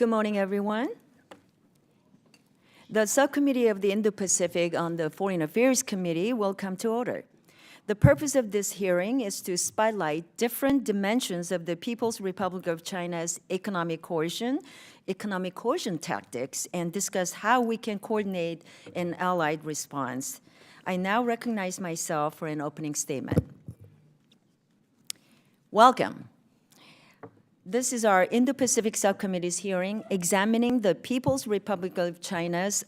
Good morning, everyone. The Subcommittee of the Indo-Pacific on the Foreign Affairs Committee will come to order. The purpose of this hearing is to spotlight different dimensions of the People's Republic of China's economic coercion tactics, and discuss how we can coordinate an allied response. I now recognize myself for an opening statement. Welcome. This is our Indo-Pacific Subcommittee's hearing examining the People's Republic of China's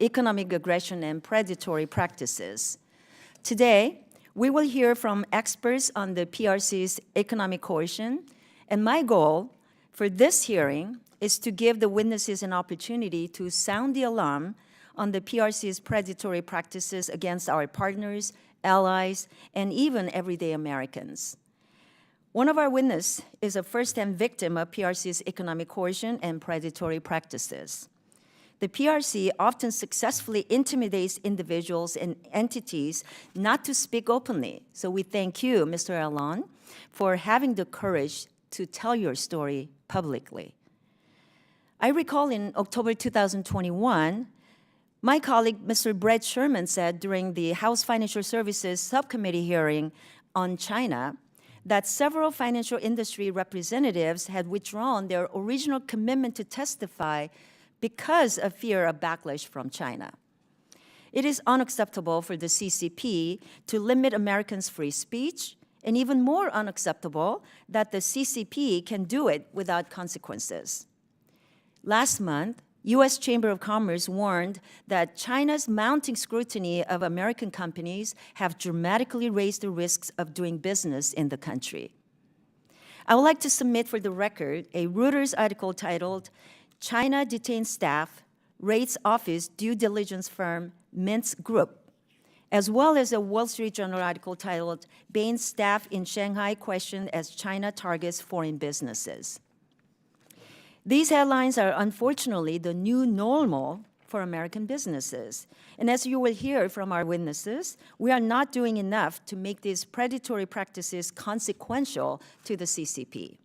economic aggression and predatory practices. Today, we will hear from experts on the PRC's economic coercion, and my goal for this hearing is to give the witnesses an opportunity to sound the alarm on the PRC's predatory practices against our partners, allies, and even everyday Americans. One of our witnesses is a first-hand victim of PRC's economic coercion and predatory practices. The PRC often successfully intimidates individuals and entities not to speak openly. So we thank you, Mr. Alon, for having the courage to tell your story publicly. I recall in October 2021, my colleague, Mr. Brett Sherman, said during the House Financial Services Subcommittee hearing on China that several financial industry representatives had withdrawn their original commitment to testify because of fear of backlash from China. It is unacceptable for the CCP to limit Americans' free speech, and even more unacceptable that the CCP can do it without consequences. Last month, U.S. Chamber of Commerce warned that China's mounting scrutiny of American companies have dramatically raised the risks of doing business in the country. I would like to submit for the record a Reuters article titled, "China Detains Staff, Raids Office Due Diligence Firm Mintz Group," as well as a Wall Street Journal article titled, "Bain's Staff in Shanghai Questioned as China Targets Foreign Businesses." These headlines are unfortunately the new normal for American businesses. And as you will hear from our witnesses, we are not doing enough to make these predatory practices consequential to the CCP.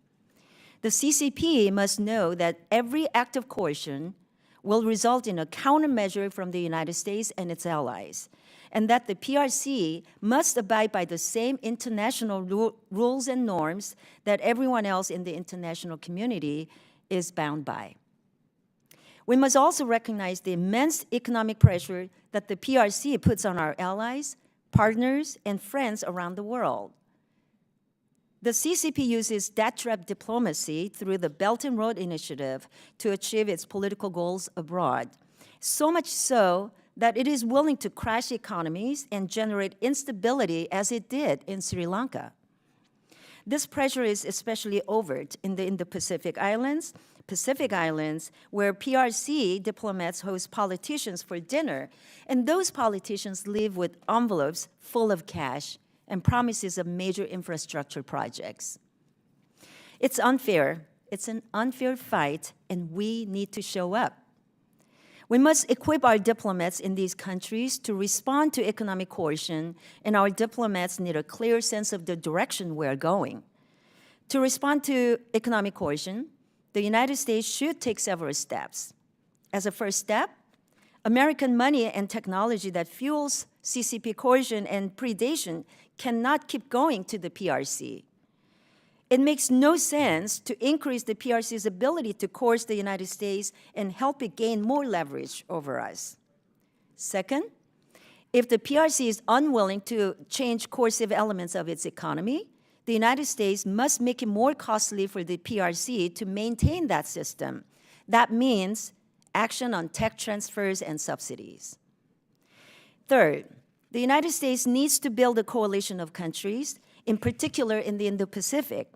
The CCP must know that every act of coercion will result in a countermeasure from the United States and its allies, and that the PRC must abide by the same international rules and norms that everyone else in the international community is bound by. We must also recognize the immense economic pressure that the PRC puts on our allies, partners, and friends around the world. The CCP uses debt trap diplomacy through the Belt and Road Initiative to achieve its political goals abroad, so much so that it is willing to crash economies and generate instability as it did in Sri Lanka. This pressure is especially overt in the Indo-Pacific Islands, where PRC diplomats host politicians for dinner, and those politicians leave with envelopes full of cash and promises of major infrastructure projects. It's unfair. It's an unfair fight, and we need to show up. We must equip our diplomats in these countries to respond to economic coercion, and our diplomats need a clear sense of the direction we're going. To respond to economic coercion, the United States should take several steps. As a first step, American money and technology that fuels CCP coercion and predation cannot keep going to the PRC. It makes no sense to increase the PRC's ability to coerce the United States and help it gain more leverage over us. Second, if the PRC is unwilling to change coercive elements of its economy, the United States must make it more costly for the PRC to maintain that system. That means action on tech transfers and subsidies. Third, the United States needs to build a coalition of countries, in particular in the Indo-Pacific,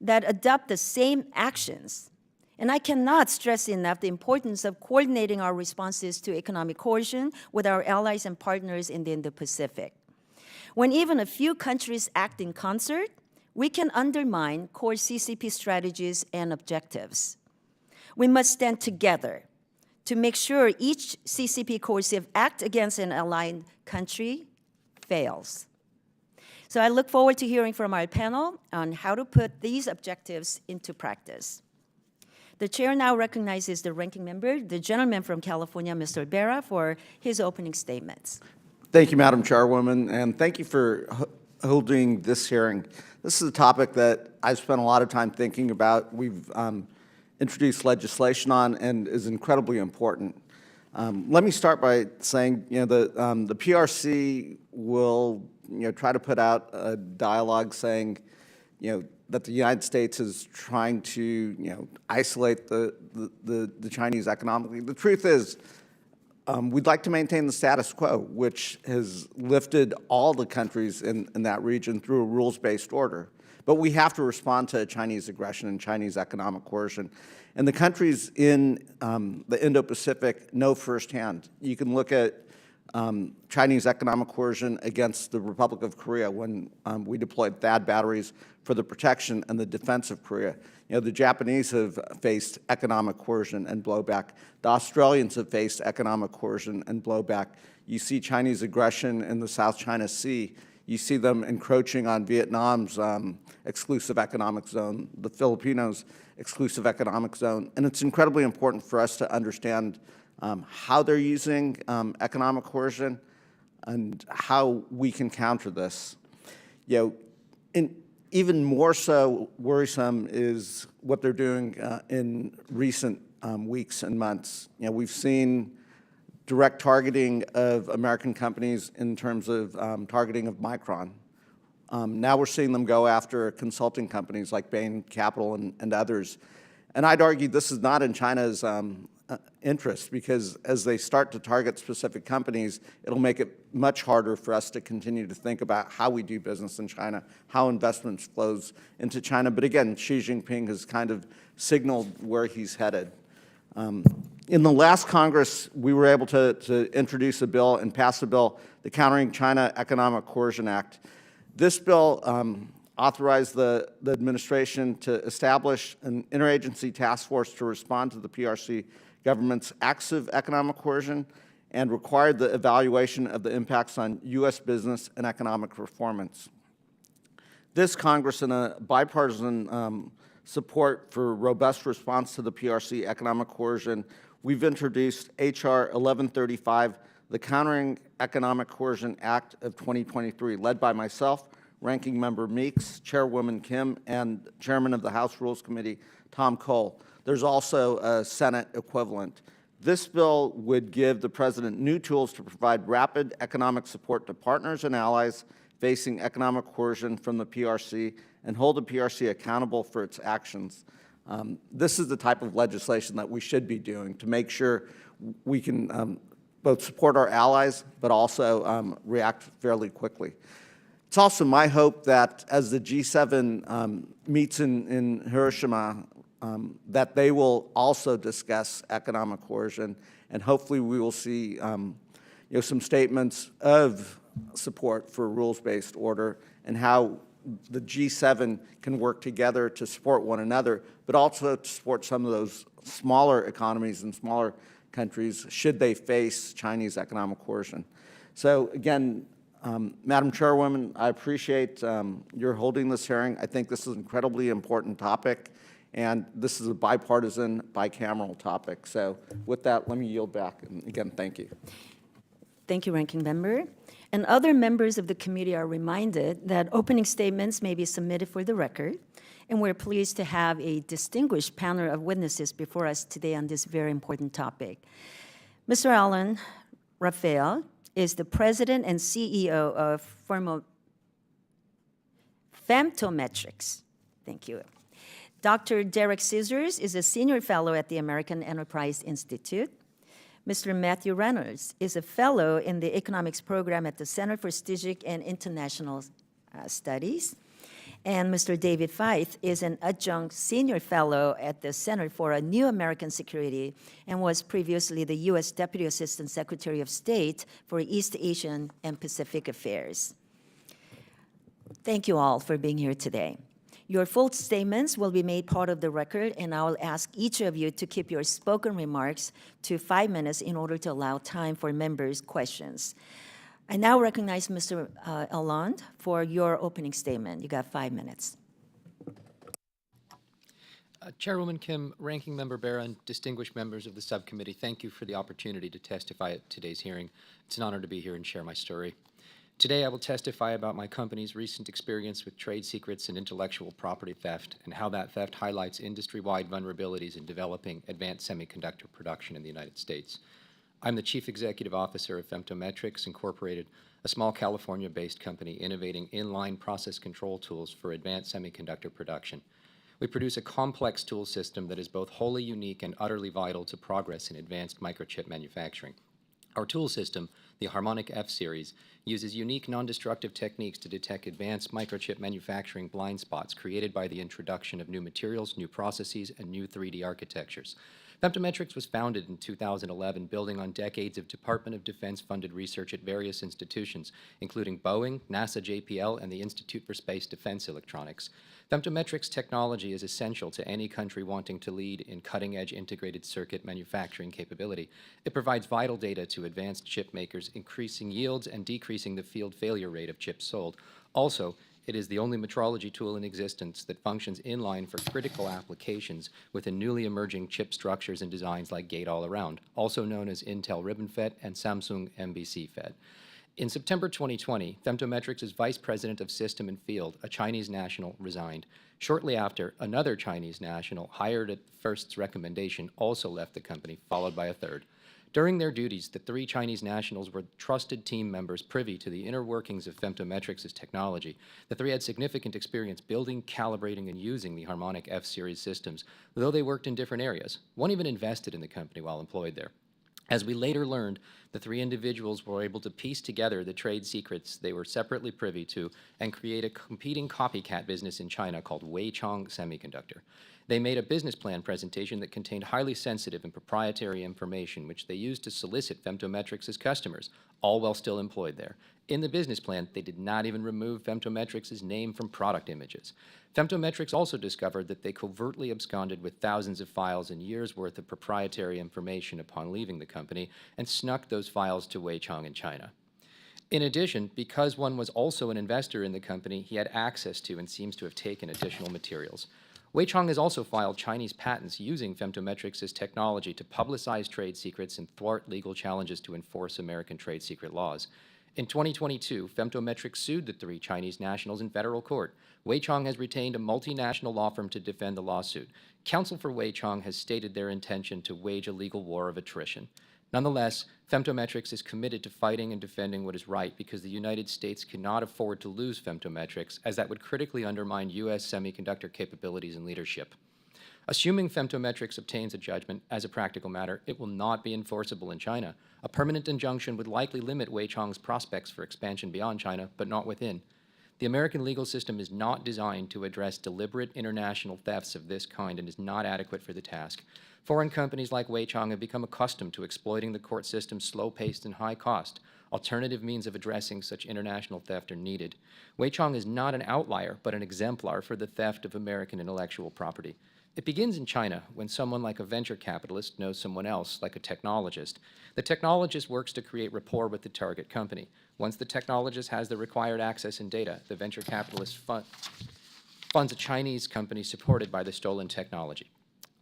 that adopt the same actions. And I cannot stress enough the importance of coordinating our responses to economic coercion with our allies and partners in the Indo-Pacific. When even a few countries act in concert, we can undermine core CCP strategies and objectives. We must stand together to make sure each CCP coercive act against an allied country fails. So I look forward to hearing from our panel on how to put these objectives into practice. The chair now recognizes the ranking member, the gentleman from California, Mr. Berra, for his opening statements. Thank you, Madam Chairwoman, and thank you for holding this hearing. This is a topic that I've spent a lot of time thinking about. We've introduced legislation on and is incredibly important. Let me start by saying, the PRC will, try to put out a dialogue saying, that the United States is trying to, isolate the Chinese economically. The truth is, we'd like to maintain the status quo, which has lifted all the countries in that region through a rules-based order. But we have to respond to Chinese aggression and Chinese economic coercion. And the countries in the Indo-Pacific know firsthand. You can look at Chinese economic coercion against the Republic of Korea when we deployed THAAD batteries for the protection and the defense of Korea. The Japanese have faced economic coercion and blowback. The Australians have faced economic coercion and blowback. You see Chinese aggression in the South China Sea. You see them encroaching on Vietnam's exclusive economic zone, the Filipinos' exclusive economic zone. And it's incredibly important for us to understand how they're using economic coercion and how we can counter this. Even more so worrisome is what they're doing in recent weeks and months. We've seen direct targeting of American companies in terms of targeting of Micron. Now we're seeing them go after consulting companies like Bain Capital and others. And I'd argue this is not in China's interest, because as they start to target specific companies, it'll make it much harder for us to continue to think about how we do business in China, how investments flows into China. But again, Xi Jinping has kind of signaled where he's headed. In the last Congress, we were able to introduce a bill and pass a bill, the Countering China Economic Coercion Act. This bill authorized the administration to establish an interagency task force to respond to the PRC government's acts of economic coercion and required the evaluation of the impacts on U.S. business and economic performance. This Congress, in a bipartisan support for robust response to the PRC economic coercion, we've introduced H.R. 1135, the Countering Economic Coercion Act of 2023, led by myself, Ranking Member Meeks, Chairwoman Kim, and Chairman of the House Rules Committee, Tom Cole. There's also a Senate equivalent. This bill would give the President new tools to provide rapid economic support to partners and allies facing economic coercion from the PRC and hold the PRC accountable for its actions. This is the type of legislation that we should be doing to make sure we can both support our allies but also react fairly quickly. It's also my hope that as the G7 meets in Hiroshima, that they will also discuss economic coercion, and hopefully we will see some statements of support for rules-based order and how the G7 can work together to support one another, but also to support some of those smaller economies and smaller countries should they face Chinese economic coercion. So again, Madam Chairwoman, I appreciate your holding this hearing. I think this is an incredibly important topic, and this is a bipartisan, bicameral topic. So with that, let me yield back. And again, thank you. Thank you, Ranking Member. And other members of the committee are reminded that opening statements may be submitted for the record, and we're pleased to have a distinguished panel of witnesses before us today on this very important topic. Mr. Alan Raphael is the President and CEO of Femtometrics. Thank you. Dr. Derek Scissors is a Senior Fellow at the American Enterprise Institute. Mr. Matthew Reynolds is a Fellow in the Economics Program at the Center for Strategic and International Studies. And Mr. David Feith is an Adjunct Senior Fellow at the Center for a New American Security and was previously the U.S. Deputy Assistant Secretary of State for East Asian and Pacific Affairs. Thank you all for being here today. Your full statements will be made part of the record, and I will ask each of you to keep your spoken remarks to 5 minutes in order to allow time for members' questions. I now recognize Mr. Allende for your opening statement. You got 5 minutes. Chairwoman Kim, Ranking Member Bera, and distinguished members of the subcommittee, thank you for the opportunity to testify at today's hearing. It's an honor to be here and share my story. Today, I will testify about my company's recent experience with trade secrets and intellectual property theft, and how that theft highlights industry-wide vulnerabilities in developing advanced semiconductor production in the United States. I'm the Chief Executive Officer of Femtometrics Incorporated, a small California-based company innovating inline process control tools for advanced semiconductor production. We produce a complex tool system that is both wholly unique and utterly vital to progress in advanced microchip manufacturing. Our tool system, the Harmonic F-Series, uses unique non-destructive techniques to detect advanced microchip manufacturing blind spots created by the introduction of new materials, new processes, and new 3D architectures. Femtometrics was founded in 2011, building on decades of Department of Defense-funded research at various institutions, including Boeing, NASA JPL, and the Institute for Space Defense Electronics. Femtometrics technology is essential to any country wanting to lead in cutting-edge integrated circuit manufacturing capability. It provides vital data to advanced chip makers, increasing yields and decreasing the field failure rate of chips sold. Also, it is the only metrology tool in existence that functions inline for critical applications within newly emerging chip structures and designs like Gate-All-Around, also known as Intel RibbonFET and Samsung MBCFET. In September 2020, Femtometrics' Vice President of System and Field, a Chinese national, resigned. Shortly after, another Chinese national, hired at first's recommendation, also left the company, followed by a third. During their duties, the three Chinese nationals were trusted team members privy to the inner workings of Femtometrics' technology. The three had significant experience building, calibrating, and using the Harmonic F-Series systems, though they worked in different areas. One even invested in the company while employed there. As we later learned, the three individuals were able to piece together the trade secrets they were separately privy to and create a competing copycat business in China called Weichong Semiconductor. They made a business plan presentation that contained highly sensitive and proprietary information, which they used to solicit Femtometrics' customers, all while still employed there. In the business plan, they did not even remove Femtometrics' name from product images. Femtometrics also discovered that they covertly absconded with thousands of files and years' worth of proprietary information upon leaving the company and snuck those files to Weichong in China. In addition, because one was also an investor in the company, he had access to and seems to have taken additional materials. Weichong has also filed Chinese patents using Femtometrics' technology to publicize trade secrets and thwart legal challenges to enforce American trade secret laws. In 2022, Femtometrics sued the three Chinese nationals in federal court. Weichong has retained a multinational law firm to defend the lawsuit. Counsel for Weichong has stated their intention to wage a legal war of attrition. Nonetheless, Femtometrics is committed to fighting and defending what is right because the United States cannot afford to lose Femtometrics, as that would critically undermine U.S. semiconductor capabilities and leadership. Assuming Femtometrics obtains a judgment, as a practical matter, it will not be enforceable in China. A permanent injunction would likely limit Weichong's prospects for expansion beyond China, but not within. The American legal system is not designed to address deliberate international thefts of this kind and is not adequate for the task. Foreign companies like Weichong have become accustomed to exploiting the court system's slow-paced and high-cost. Alternative means of addressing such international theft are needed. Weichong is not an outlier, but an exemplar for the theft of American intellectual property. It begins in China when someone like a venture capitalist knows someone else, like a technologist. The technologist works to create rapport with the target company. Once the technologist has the required access and data, the venture capitalist funds a Chinese company supported by the stolen technology.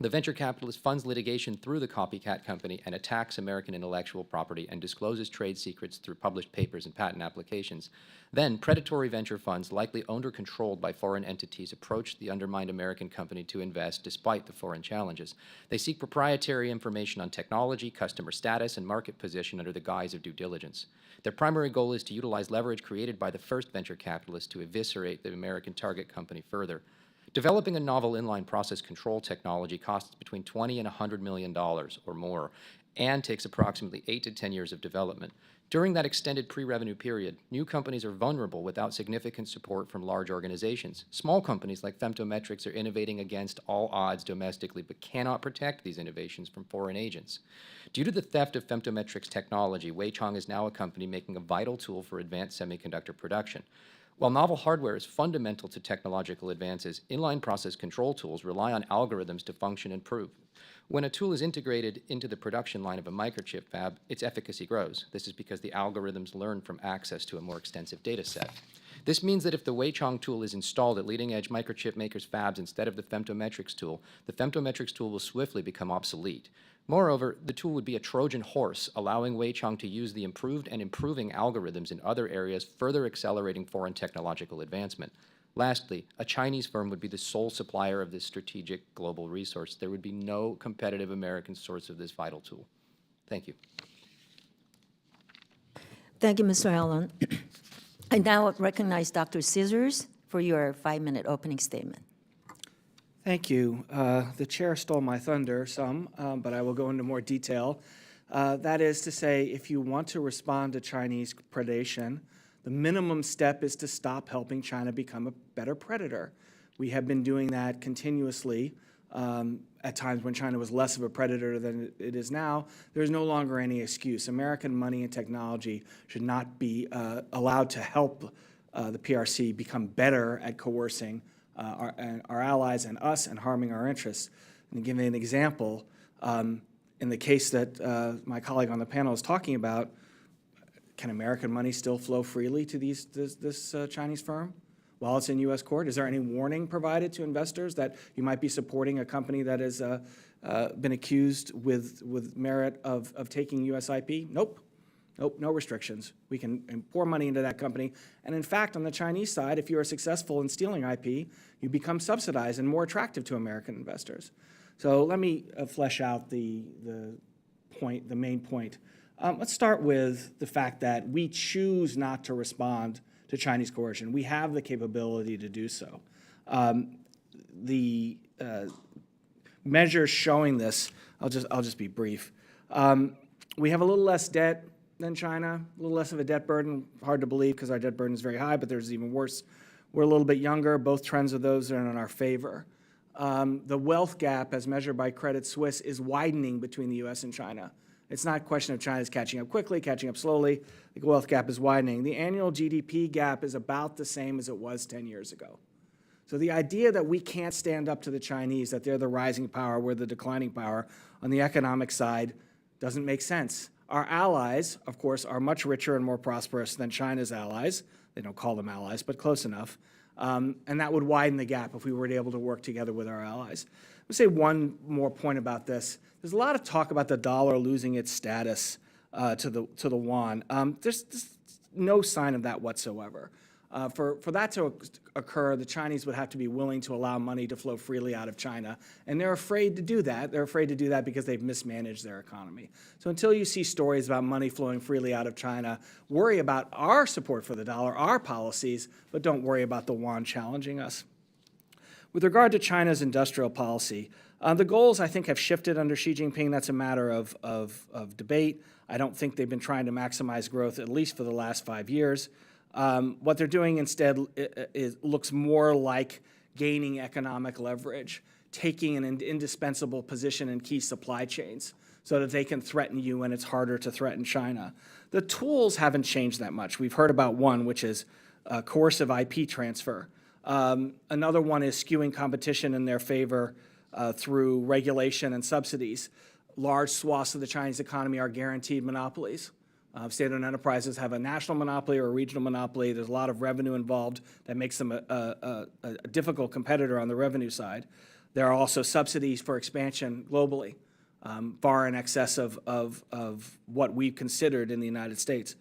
The venture capitalist funds litigation through the copycat company and attacks American intellectual property and discloses trade secrets through published papers and patent applications. Then, predatory venture funds, likely owned or controlled by foreign entities, approach the undermined American company to invest despite the foreign challenges. They seek proprietary information on technology, customer status, and market position under the guise of due diligence. Their primary goal is to utilize leverage created by the first venture capitalist to eviscerate the American target company further. Developing a novel inline process control technology costs between $20 and $100 million or more and takes approximately 8 to 10 years of development. During that extended pre-revenue period, new companies are vulnerable without significant support from large organizations. Small companies like Femtometrics are innovating against all odds domestically but cannot protect these innovations from foreign agents. Due to the theft of Femtometrics technology, Weichong is now a company making a vital tool for advanced semiconductor production. While novel hardware is fundamental to technological advances, inline process control tools rely on algorithms to function and prove. When a tool is integrated into the production line of a microchip fab, its efficacy grows. This is because the algorithms learn from access to a more extensive data set. This means that if the Weichong tool is installed at leading-edge microchip makers' fabs instead of the femtometrics tool, the femtometrics tool will swiftly become obsolete. Moreover, the tool would be a Trojan horse, allowing Weichong to use the improved and improving algorithms in other areas, further accelerating foreign technological advancement. Lastly, a Chinese firm would be the sole supplier of this strategic global resource. There would be no competitive American source of this vital tool. Thank you. Thank you, Mr. Allen. I now recognize Dr. Scissors for your 5-minute opening statement. Thank you. The chair stole my thunder some, but I will go into more detail. That is to say, if you want to respond to Chinese predation, the minimum step is to stop helping China become a better predator. We have been doing that continuously. At times when China was less of a predator than it is now, there's no longer any excuse. American money and technology should not be allowed to help the PRC become better at coercing our allies and us and harming our interests. And to give you an example, in the case that my colleague on the panel is talking about, can American money still flow freely to this Chinese firm while it's in U.S. court? Is there any warning provided to investors that you might be supporting a company that has been accused with merit of taking U.S. IP? Nope. Nope, no restrictions. We can pour money into that company. And in fact, on the Chinese side, if you are successful in stealing IP, you become subsidized and more attractive to American investors. So let me flesh out the main point. Let's start with the fact that we choose not to respond to Chinese coercion. We have the capability to do so. The measures showing this, I'll just be brief. We have a little less debt than China, a little less of a debt burden. Hard to believe because our debt burden is very high, but there's even worse. We're a little bit younger. Both trends of those are in our favor. The wealth gap, as measured by Credit Suisse, is widening between the U.S. and China. It's not a question of China's catching up quickly, catching up slowly. The wealth gap is widening. The annual GDP gap is about the same as it was 10 years ago. So the idea that we can't stand up to the Chinese, that they're the rising power, we're the declining power on the economic side, doesn't make sense. Our allies, of course, are much richer and more prosperous than China's allies. They don't call them allies, but close enough. And that would widen the gap if we were able to work together with our allies. I'll say one more point about this. There's a lot of talk about the dollar losing its status to the yuan. There's no sign of that whatsoever. For that to occur, the Chinese would have to be willing to allow money to flow freely out of China, and they're afraid to do that. They're afraid to do that because they've mismanaged their economy. So until you see stories about money flowing freely out of China, worry about our support for the dollar, our policies, but don't worry about the yuan challenging us. With regard to China's industrial policy, the goals, I think, have shifted under Xi Jinping. That's a matter of debate. I don't think they've been trying to maximize growth, at least for the last 5 years. What they're doing instead looks more like gaining economic leverage, taking an indispensable position in key supply chains so that they can threaten you when it's harder to threaten China. The tools haven't changed that much. We've heard about one, which is coercive IP transfer. Another one is skewing competition in their favor through regulation and subsidies. Large swaths of the Chinese economy are guaranteed monopolies. State-owned enterprises have a national monopoly or a regional monopoly. There's a lot of revenue involved that makes them a difficult competitor on the revenue side. There are also subsidies for expansion globally, far in excess of what we've considered in the United States.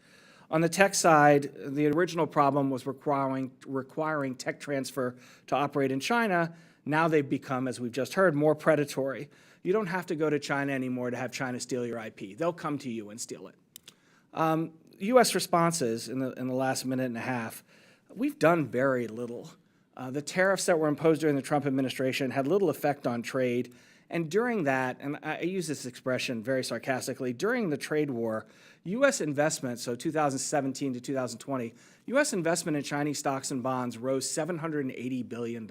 On the tech side, the original problem was requiring tech transfer to operate in China. Now they've become, as we've just heard, more predatory. You don't have to go to China anymore to have China steal your IP. They'll come to you and steal it. U.S. responses in the last minute and a half, we've done very little. The tariffs that were imposed during the Trump administration had little effect on trade. And during that, and I use this expression very sarcastically, during the trade war, U.S. investment, so 2017 to 2020, U.S. investment in Chinese stocks and bonds rose $780 billion.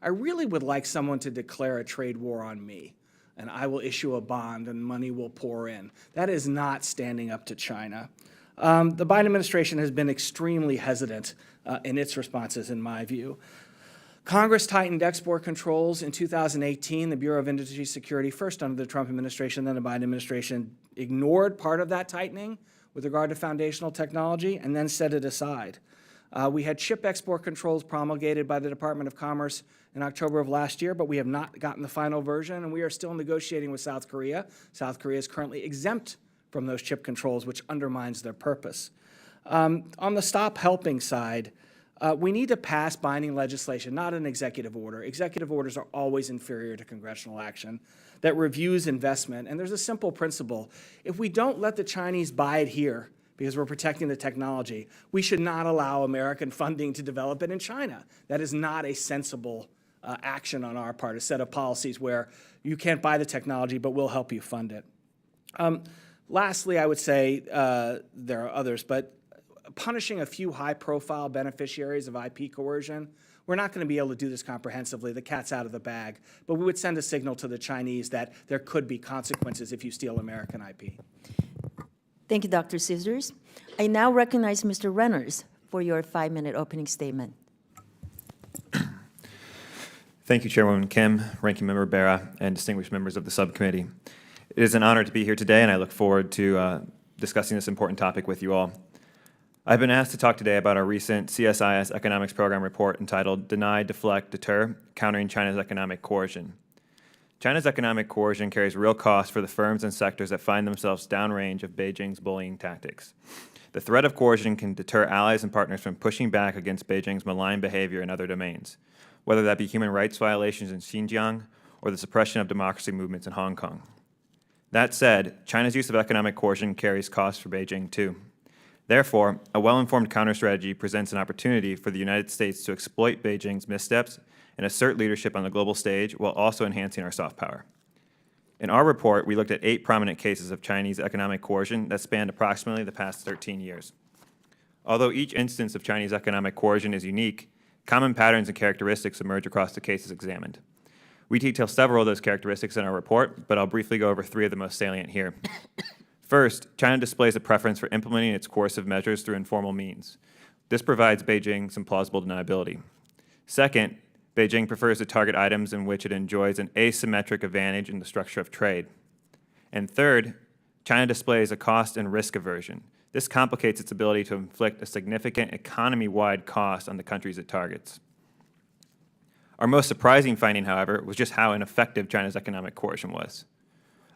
I really would like someone to declare a trade war on me, and I will issue a bond and money will pour in. That is not standing up to China. The Biden administration has been extremely hesitant in its responses, in my view. Congress tightened export controls in 2018. The Bureau of Industry Security, first under the Trump administration, then the Biden administration, ignored part of that tightening with regard to foundational technology and then set it aside. We had chip export controls promulgated by the Department of Commerce in October of last year, but we have not gotten the final version, and we are still negotiating with South Korea. South Korea is currently exempt from those chip controls, which undermines their purpose. On the stop helping side, we need to pass binding legislation, not an executive order. Executive orders are always inferior to congressional action that reviews investment. And there's a simple principle. If we don't let the Chinese buy it here because we're protecting the technology, we should not allow American funding to develop it in China. That is not a sensible action on our part, a set of policies where you can't buy the technology, but we'll help you fund it. Lastly, I would say there are others, but punishing a few high-profile beneficiaries of IP coercion, we're not going to be able to do this comprehensively. The cat's out of the bag. But we would send a signal to the Chinese that there could be consequences if you steal American IP. Thank you, Dr. Scissors. I now recognize Mr. Renners for your 5-minute opening statement. Thank you, Chairwoman Kim, Ranking Member Bera, and distinguished members of the subcommittee. It is an honor to be here today, and I look forward to discussing this important topic with you all. I've been asked to talk today about our recent CSIS Economics Program report entitled Deny, Deflect, Deter, Countering China's Economic Coercion. China's economic coercion carries real costs for the firms and sectors that find themselves downrange of Beijing's bullying tactics. The threat of coercion can deter allies and partners from pushing back against Beijing's malign behavior in other domains, whether that be human rights violations in Xinjiang or the suppression of democracy movements in Hong Kong. That said, China's use of economic coercion carries costs for Beijing too. Therefore, a well-informed counter-strategy presents an opportunity for the United States to exploit Beijing's missteps and assert leadership on the global stage while also enhancing our soft power. In our report, we looked at 8 prominent cases of Chinese economic coercion that spanned approximately the past 13 years. Although each instance of Chinese economic coercion is unique, common patterns and characteristics emerge across the cases examined. We detail several of those characteristics in our report, but I'll briefly go over 3 of the most salient here. First, China displays a preference for implementing its coercive measures through informal means. This provides Beijing some plausible deniability. Second, Beijing prefers to target items in which it enjoys an asymmetric advantage in the structure of trade. And third, China displays a cost and risk aversion. This complicates its ability to inflict a significant economy-wide cost on the countries it targets. Our most surprising finding, however, was just how ineffective China's economic coercion was.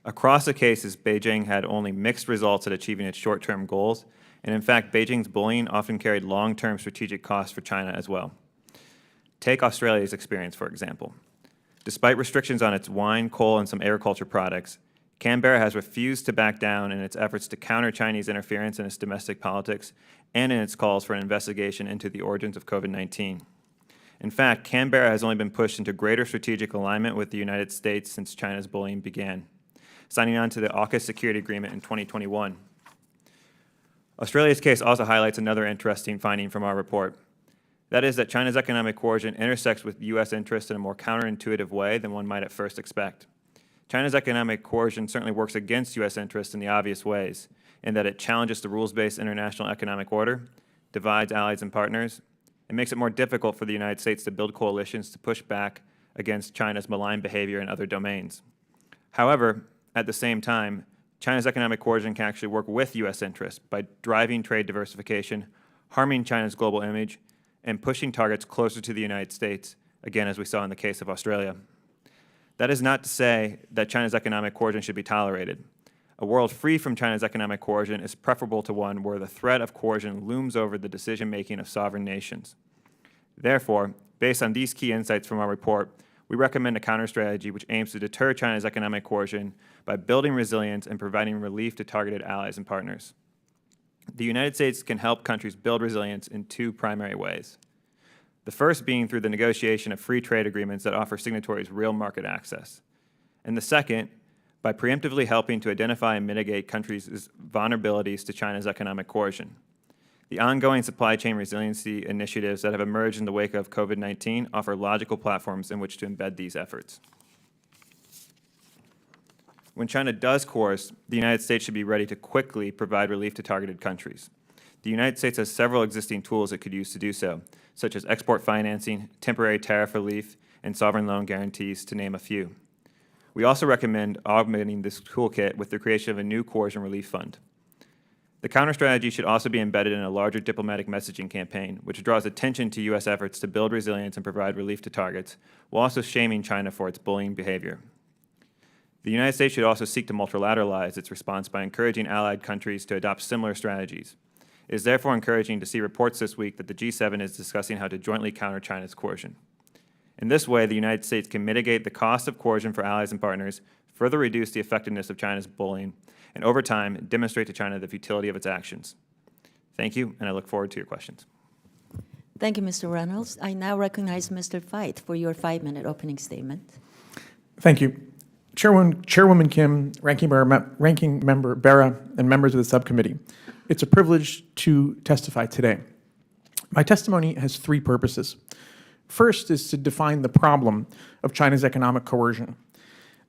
Across the cases, Beijing had only mixed results at achieving its short-term goals, and in fact, Beijing's bullying often carried long-term strategic costs for China as well. Take Australia's experience, for example. Despite restrictions on its wine, coal, and some agriculture products, Canberra has refused to back down in its efforts to counter Chinese interference in its domestic politics and in its calls for an investigation into the origins of COVID-19. In fact, Canberra has only been pushed into greater strategic alignment with the United States since China's bullying began, signing on to the AUKUS security agreement in 2021. Australia's case also highlights another interesting finding from our report. That is that China's economic coercion intersects with U.S. interests in a more counterintuitive way than one might at first expect. China's economic coercion certainly works against U.S. interests in the obvious ways, in that it challenges the rules-based international economic order, divides allies and partners, and makes it more difficult for the United States to build coalitions to push back against China's malign behavior in other domains. However, at the same time, China's economic coercion can actually work with U.S. interests by driving trade diversification, harming China's global image, and pushing targets closer to the United States, again, as we saw in the case of Australia. That is not to say that China's economic coercion should be tolerated. A world free from China's economic coercion is preferable to one where the threat of coercion looms over the decision-making of sovereign nations. Therefore, based on these key insights from our report, we recommend a counter-strategy which aims to deter China's economic coercion by building resilience and providing relief to targeted allies and partners. The United States can help countries build resilience in 2 primary ways. The first being through the negotiation of free trade agreements that offer signatories real market access. And the second, by preemptively helping to identify and mitigate countries' vulnerabilities to China's economic coercion. The ongoing supply chain resiliency initiatives that have emerged in the wake of COVID-19 offer logical platforms in which to embed these efforts. When China does coerce, the United States should be ready to quickly provide relief to targeted countries. The United States has several existing tools it could use to do so, such as export financing, temporary tariff relief, and sovereign loan guarantees, to name a few. We also recommend augmenting this toolkit with the creation of a new coercion relief fund. The counter-strategy should also be embedded in a larger diplomatic messaging campaign, which draws attention to U.S. efforts to build resilience and provide relief to targets, while also shaming China for its bullying behavior. The United States should also seek to multilateralize its response by encouraging allied countries to adopt similar strategies. It is therefore encouraging to see reports this week that the G7 is discussing how to jointly counter China's coercion. In this way, the United States can mitigate the cost of coercion for allies and partners, further reduce the effectiveness of China's bullying, and over time, demonstrate to China the futility of its actions. Thank you, and I look forward to your questions. Thank you, Mr. Reynolds. I now recognize Mr. Veit for your 5-minute opening statement. Thank you. Chairwoman Kim, Ranking Member Bera, and members of the subcommittee, it's a privilege to testify today. My testimony has 3 purposes. First is to define the problem of China's economic coercion.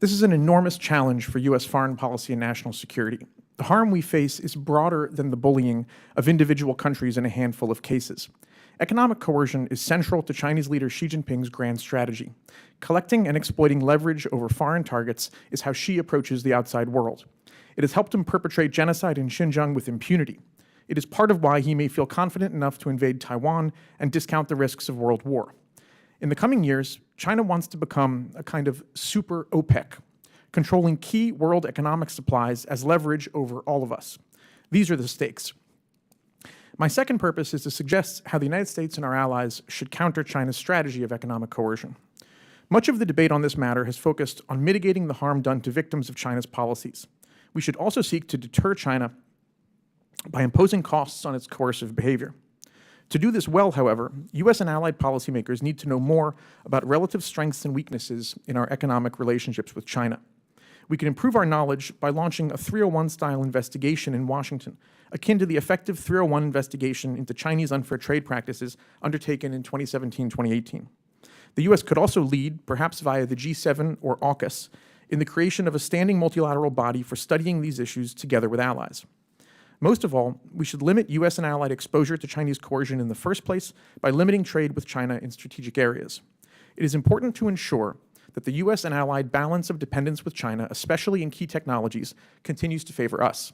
This is an enormous challenge for U.S. foreign policy and national security. The harm we face is broader than the bullying of individual countries in a handful of cases. Economic coercion is central to Chinese leader Xi Jinping's grand strategy. Collecting and exploiting leverage over foreign targets is how Xi approaches the outside world. It has helped him perpetrate genocide in Xinjiang with impunity. It is part of why he may feel confident enough to invade Taiwan and discount the risks of world war. In the coming years, China wants to become a kind of super OPEC, controlling key world economic supplies as leverage over all of us. These are the stakes. My second purpose is to suggest how the United States and our allies should counter China's strategy of economic coercion. Much of the debate on this matter has focused on mitigating the harm done to victims of China's policies. We should also seek to deter China by imposing costs on its coercive behavior. To do this well, however, U.S. and allied policymakers need to know more about relative strengths and weaknesses in our economic relationships with China. We can improve our knowledge by launching a 301-style investigation in Washington, akin to the effective 301 investigation into Chinese unfair trade practices undertaken in 2017-2018. The U.S. could also lead, perhaps via the G7 or AUKUS, in the creation of a standing multilateral body for studying these issues together with allies. Most of all, we should limit U.S. and allied exposure to Chinese coercion in the first place by limiting trade with China in strategic areas. It is important to ensure that the U.S. and allied balance of dependence with China, especially in key technologies, continues to favor us.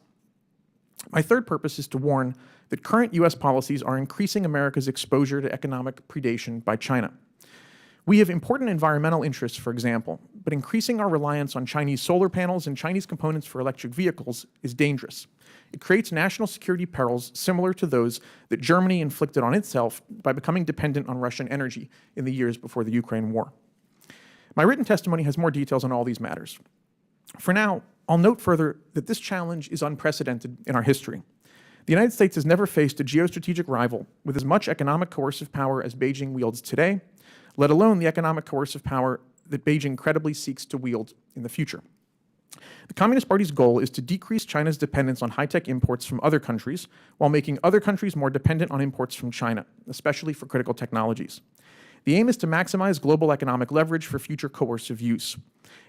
My third purpose is to warn that current U.S. policies are increasing America's exposure to economic predation by China. We have important environmental interests, for example, but increasing our reliance on Chinese solar panels and Chinese components for electric vehicles is dangerous. It creates national security perils similar to those that Germany inflicted on itself by becoming dependent on Russian energy in the years before the Ukraine war. My written testimony has more details on all these matters. For now, I'll note further that this challenge is unprecedented in our history. The United States has never faced a geostrategic rival with as much economic coercive power as Beijing wields today, let alone the economic coercive power that Beijing credibly seeks to wield in the future. The Communist Party's goal is to decrease China's dependence on high-tech imports from other countries while making other countries more dependent on imports from China, especially for critical technologies. The aim is to maximize global economic leverage for future coercive use.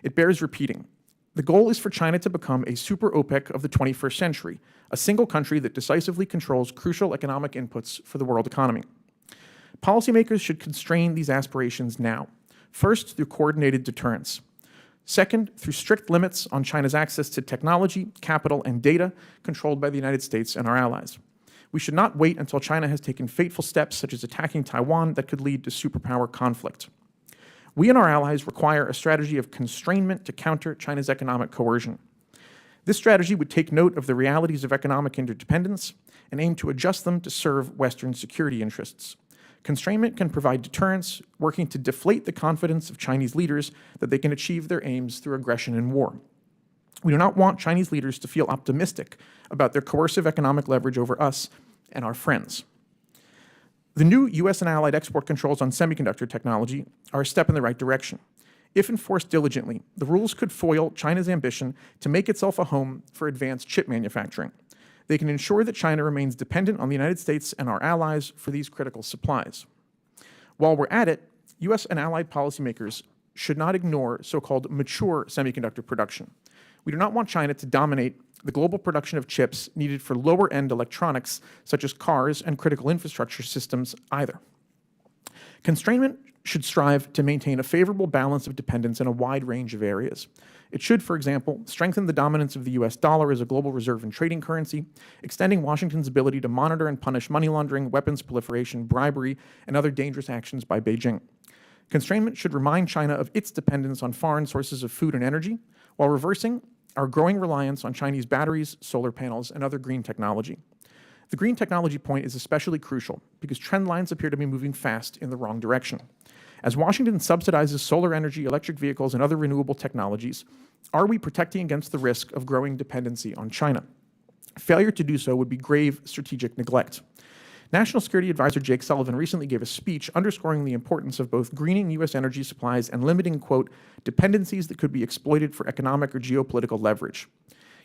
It bears repeating. The goal is for China to become a super OPEC of the 21st century, a single country that decisively controls crucial economic inputs for the world economy. Policymakers should constrain these aspirations now, first through coordinated deterrence. Second, through strict limits on China's access to technology, capital, and data controlled by the United States and our allies. We should not wait until China has taken fateful steps such as attacking Taiwan that could lead to superpower conflict. We and our allies require a strategy of constrainment to counter China's economic coercion. This strategy would take note of the realities of economic interdependence and aim to adjust them to serve Western security interests. Constrainment can provide deterrence, working to deflate the confidence of Chinese leaders that they can achieve their aims through aggression and war. We do not want Chinese leaders to feel optimistic about their coercive economic leverage over us and our friends. The new U.S. and allied export controls on semiconductor technology are a step in the right direction. If enforced diligently, the rules could foil China's ambition to make itself a home for advanced chip manufacturing. They can ensure that China remains dependent on the United States and our allies for these critical supplies. While we're at it, U.S. and allied policymakers should not ignore so-called mature semiconductor production. We do not want China to dominate the global production of chips needed for lower-end electronics, such as cars and critical infrastructure systems, either. Constrainment should strive to maintain a favorable balance of dependence in a wide range of areas. It should, for example, strengthen the dominance of the US dollar as a global reserve and trading currency, extending Washington's ability to monitor and punish money laundering, weapons proliferation, bribery, and other dangerous actions by Beijing. Constrainment should remind China of its dependence on foreign sources of food and energy, while reversing our growing reliance on Chinese batteries, solar panels, and other green technology. The green technology point is especially crucial because trend lines appear to be moving fast in the wrong direction. As Washington subsidizes solar energy, electric vehicles, and other renewable technologies, are we protecting against the risk of growing dependency on China? Failure to do so would be grave strategic neglect. National Security Advisor Jake Sullivan recently gave a speech underscoring the importance of both greening U.S. energy supplies and limiting, quote, dependencies that could be exploited for economic or geopolitical leverage.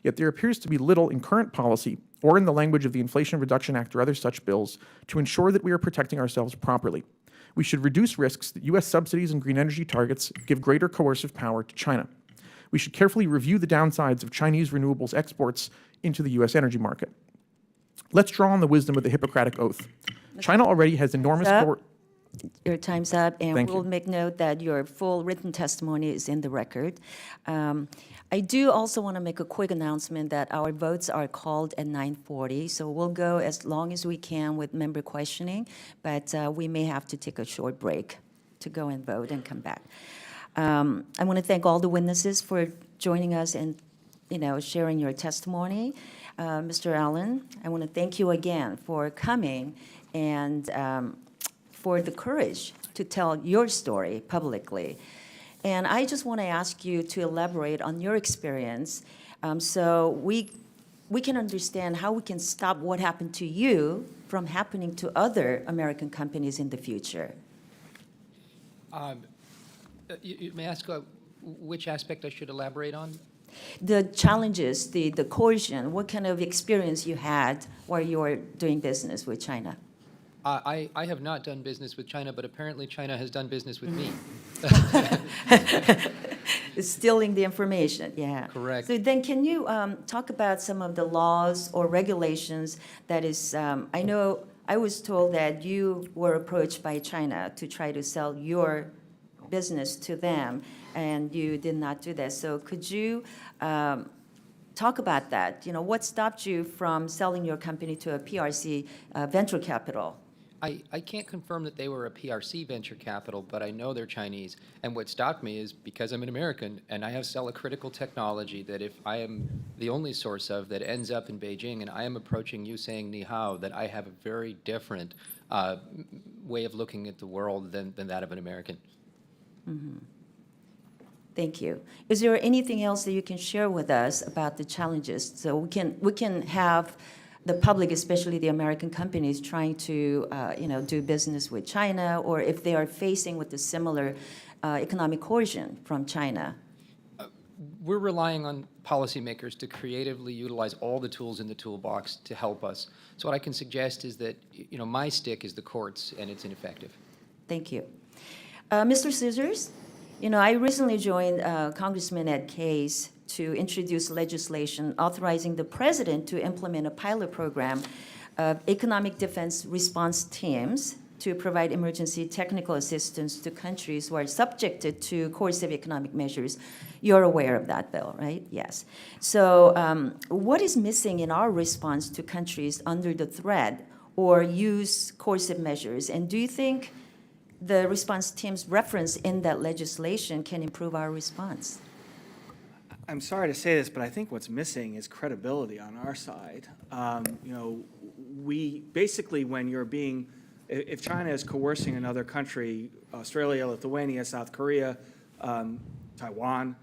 Yet there appears to be little in current policy or in the language of the Inflation Reduction Act or other such bills to ensure that we are protecting ourselves properly. We should reduce risks that U.S. subsidies and green energy targets give greater coercive power to China. We should carefully review the downsides of Chinese renewables exports into the U.S. energy market. Let's draw on the wisdom of the Hippocratic Oath. China already has enormous... Your time's up, and Thank we'll you. make note that your full written testimony is in the record. I do also want to make a quick announcement that our votes are called at 9:40, so we'll go as long as we can with member questioning, but we may have to take a short break to go and vote and come back. I want to thank all the witnesses for joining us and sharing your testimony. Mr. Allen, I want to thank you again for coming and for the courage to tell your story publicly. And I just want to ask you to elaborate on your experience so we can understand how we can stop what happened to you from happening to other American companies in the future. You may I ask which aspect I should elaborate on? The challenges, the coercion, what kind of experience you had while you were doing business with China? I have not done business with China, but apparently China has done business with me. Stealing the information, yeah. Correct. So then can you talk about some of the laws or regulations that is, I know I was told that you were approached by China to try to sell your business to them, and you did not do that. So could you talk about that? What stopped you from selling your company to a PRC venture capital? I can't confirm that they were a PRC venture capital, but I know they're Chinese. And what stopped me is because I'm an American and I sell a critical technology that if I am the only source of that ends up in Beijing and I am approaching you saying ni hao, that I have a very different way of looking at the world than that of an American. Mm-hmm. Thank you. Is there anything else that you can share with us about the challenges so we can have the public, especially the American companies, trying to do business with China, or if they are facing with a similar economic coercion from China? We're relying on policymakers to creatively utilize all the tools in the toolbox to help us. So what I can suggest is that my stick is the courts, and it's ineffective. Thank you. Mr. Scissors, I recently joined Congressman Ed Case to introduce legislation authorizing the president to implement a pilot program of economic defense response teams to provide emergency technical assistance to countries who are subjected to coercive economic measures. You're aware of that bill, right? Yes. So what is missing in our response to countries under the threat or use coercive measures? And do you think the response team's reference in that legislation can improve our response? I'm sorry to say this, but I think what's missing is credibility on our side. We basically, when you're being, if China is coercing another country, Australia, Lithuania, South Korea, Taiwan,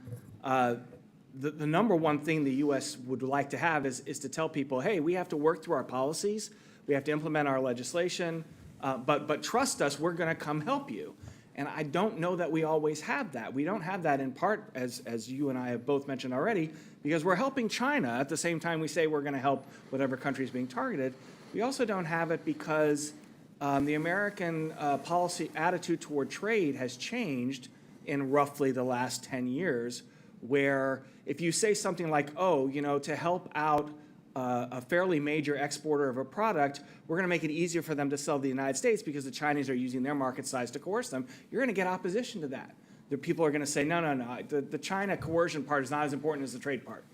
the number one thing the U.S. would like to have is to tell people, hey, we have to work through our policies, we have to implement our legislation, but trust us, we're going to come help you. And I don't know that we always have that. We don't have that in part, as you and I have both mentioned already, because we're helping China at the same time we say we're going to help whatever country is being targeted. We also don't have it because the American policy attitude toward trade has changed in roughly the last 10 years, where if you say something like, to help out a fairly major exporter of a product, we're going to make it easier for them to sell to the United States because the Chinese are using their market size to coerce them. You're going to get opposition to that. The people are going to say, no, no, no, the China coercion part is not as important as the trade part.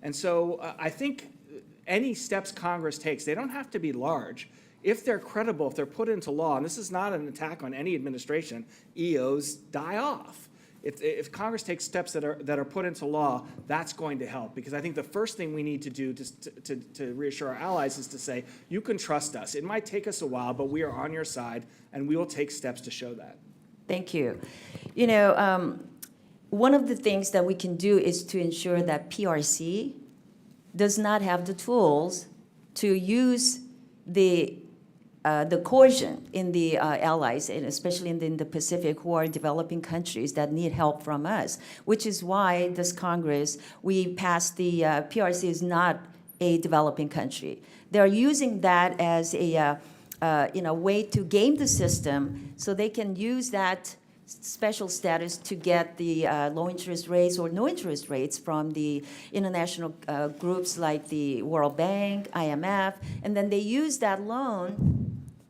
And so I think any steps Congress takes, they don't have to be large. If they're credible, if they're put into law, and this is not an attack on any administration, EOs die off. If Congress takes steps that are put into law, that's going to help. Because I think the first thing we need to do to reassure our allies is to say, you can trust us. It might take us a while, but we are on your side, and we will take steps to show that. Thank you. You know, one of the things that we can do is to ensure that PRC does not have the tools to use the coercion in the allies, and especially in the Pacific, who are developing countries that need help from us, which is why this Congress, we passed the PRC is not a developing country. They're using that as a way to game the system so they can use that special status to get the low interest rates or no interest rates from the international groups like the World Bank, IMF, and then they use that loan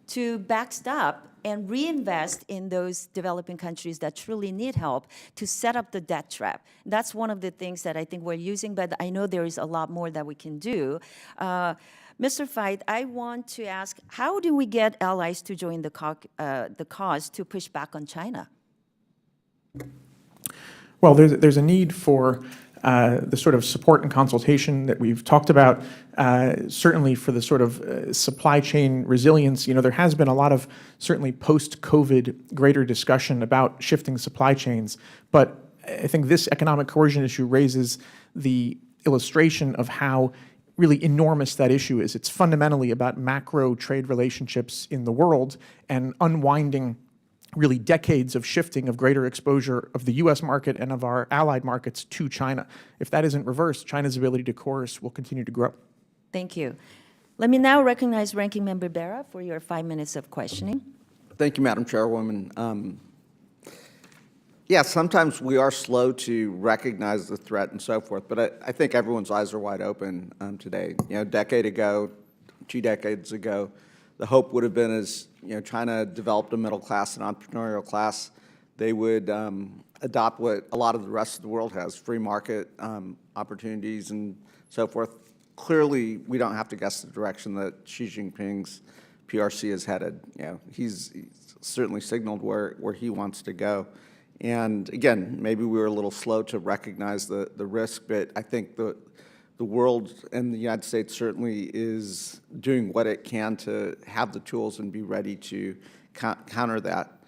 to backstop and reinvest in those developing countries that truly need help to set up the debt trap. That's one of the things that I think we're using, but I know there is a lot more that we can do. Mr. Veit, I want to ask, how do we get allies to join the cause to push back on China? Well, there's a need for the sort of support and consultation that we've talked about, certainly for the sort of supply chain resilience. You know, there has been a lot of certainly post-COVID greater discussion about shifting supply chains, but I think this economic coercion issue raises the illustration of how really enormous that issue is. It's fundamentally about macro trade relationships in the world and unwinding really decades of shifting of greater exposure of the U.S. market and of our allied markets to China. If that isn't reversed, China's ability to coerce will continue to grow. Thank you. Let me now recognize Ranking Member Bera for your 5 minutes of questioning. Thank you, Madam Chairwoman. Yeah, sometimes we are slow to recognize the threat and so forth, but I think everyone's eyes are wide open today. You know, a decade ago, 2 decades ago, the hope would have been as China developed a middle class and entrepreneurial class, they would adopt what a lot of the rest of the world has, free market opportunities and so forth. Clearly, we don't have to guess the direction that Xi Jinping's PRC is headed. He's certainly signaled where he wants to go. And again, maybe we were a little slow to recognize the risk, but I think the world and the United States certainly is doing what it can to have the tools and be ready to counter that.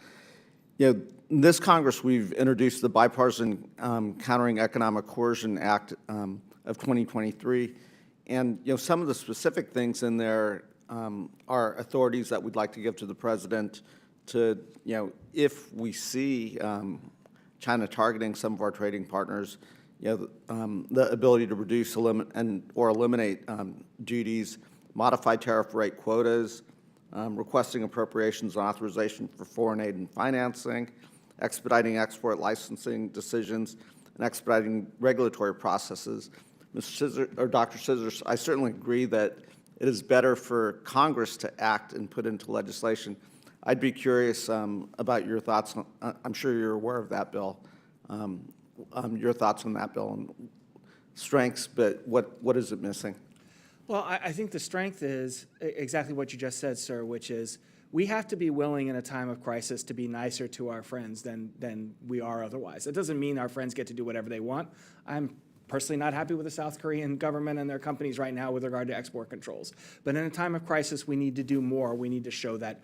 In this Congress, we've introduced the Bipartisan Countering Economic Coercion Act of 2023, and some of the specific things in there are authorities that we'd like to give to the President to, if we see China targeting some of our trading partners, the ability to reduce or eliminate duties, modify tariff rate quotas, requesting appropriations and authorization for foreign aid and financing, expediting export licensing decisions, and expediting regulatory processes. Dr. Scissors, I certainly agree that it is better for Congress to act and put into legislation. I'd be curious about your thoughts. I'm sure you're aware of that bill. Your thoughts on that bill and strengths, but what is it missing? Well, I think the strength is exactly what you just said, sir, which is we have to be willing in a time of crisis to be nicer to our friends than we are otherwise. It doesn't mean our friends get to do whatever they want. I'm personally not happy with the South Korean government and their companies right now with regard to export controls. But in a time of crisis, we need to do more. We need to show that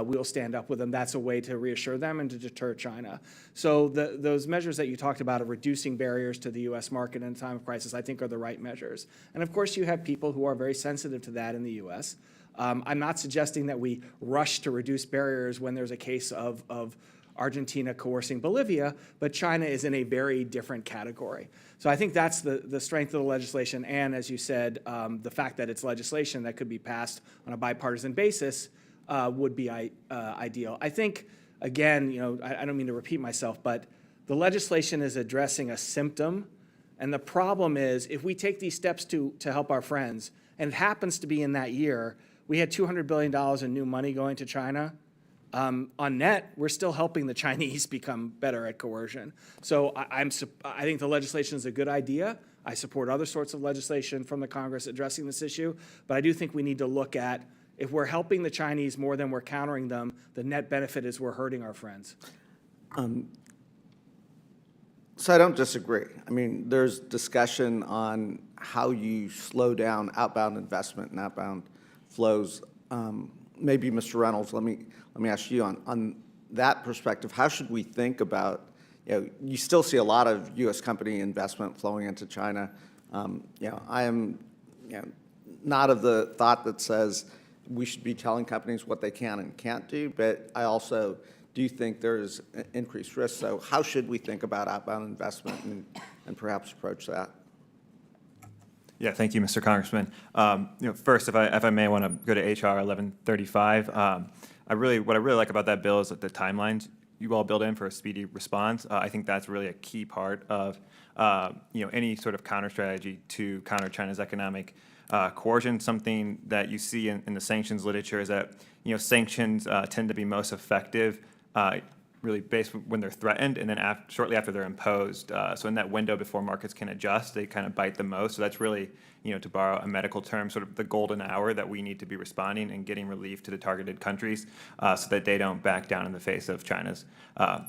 we'll stand up with them. That's a way to reassure them and to deter China. So those measures that you talked about of reducing barriers to the U.S. market in a time of crisis, I think are the right measures. And of course, you have people who are very sensitive to that in the U.S. I'm not suggesting that we rush to reduce barriers when there's a case of Argentina coercing Bolivia, but China is in a very different category. So I think that's the strength of the legislation, and as you said, the fact that it's legislation that could be passed on a bipartisan basis would be ideal. I think, again, I don't mean to repeat myself, but the legislation is addressing a symptom, and the problem is if we take these steps to help our friends And it happens to be in that year, we had $200 billion in new money going to China. On net, we're still helping the Chinese become better at coercion. So I think the legislation is a good idea. I support other sorts of legislation from the Congress addressing this issue, but I do think we need to look at, if we're helping the Chinese more than we're countering them, the net benefit is we're hurting our friends. So I don't disagree. I mean, there's discussion on how you slow down outbound investment and outbound flows. Maybe Mr. Reynolds, let me ask you on that perspective. How should we think about? You still see a lot of U.S. company investment flowing into China. I am, not of the thought that says we should be telling companies what they can and can't do, but I also do think there's increased risk. So how should we think about outbound investment and perhaps approach that? Yeah, thank you, Mr. Congressman. First, if I may want to go to HR 1135, what I really like about that bill is that the timelines you all build in for a speedy response. I think that's really a key part of any sort of counter strategy to counter China's economic coercion. Something that you see in the sanctions literature is that sanctions tend to be most effective really based when they're threatened and then shortly after they're imposed. So in that window before markets can adjust, they kind of bite the most. So that's really, to borrow a medical term, sort of the golden hour that we need to be responding and getting relief to the targeted countries so that they don't back down in the face of China's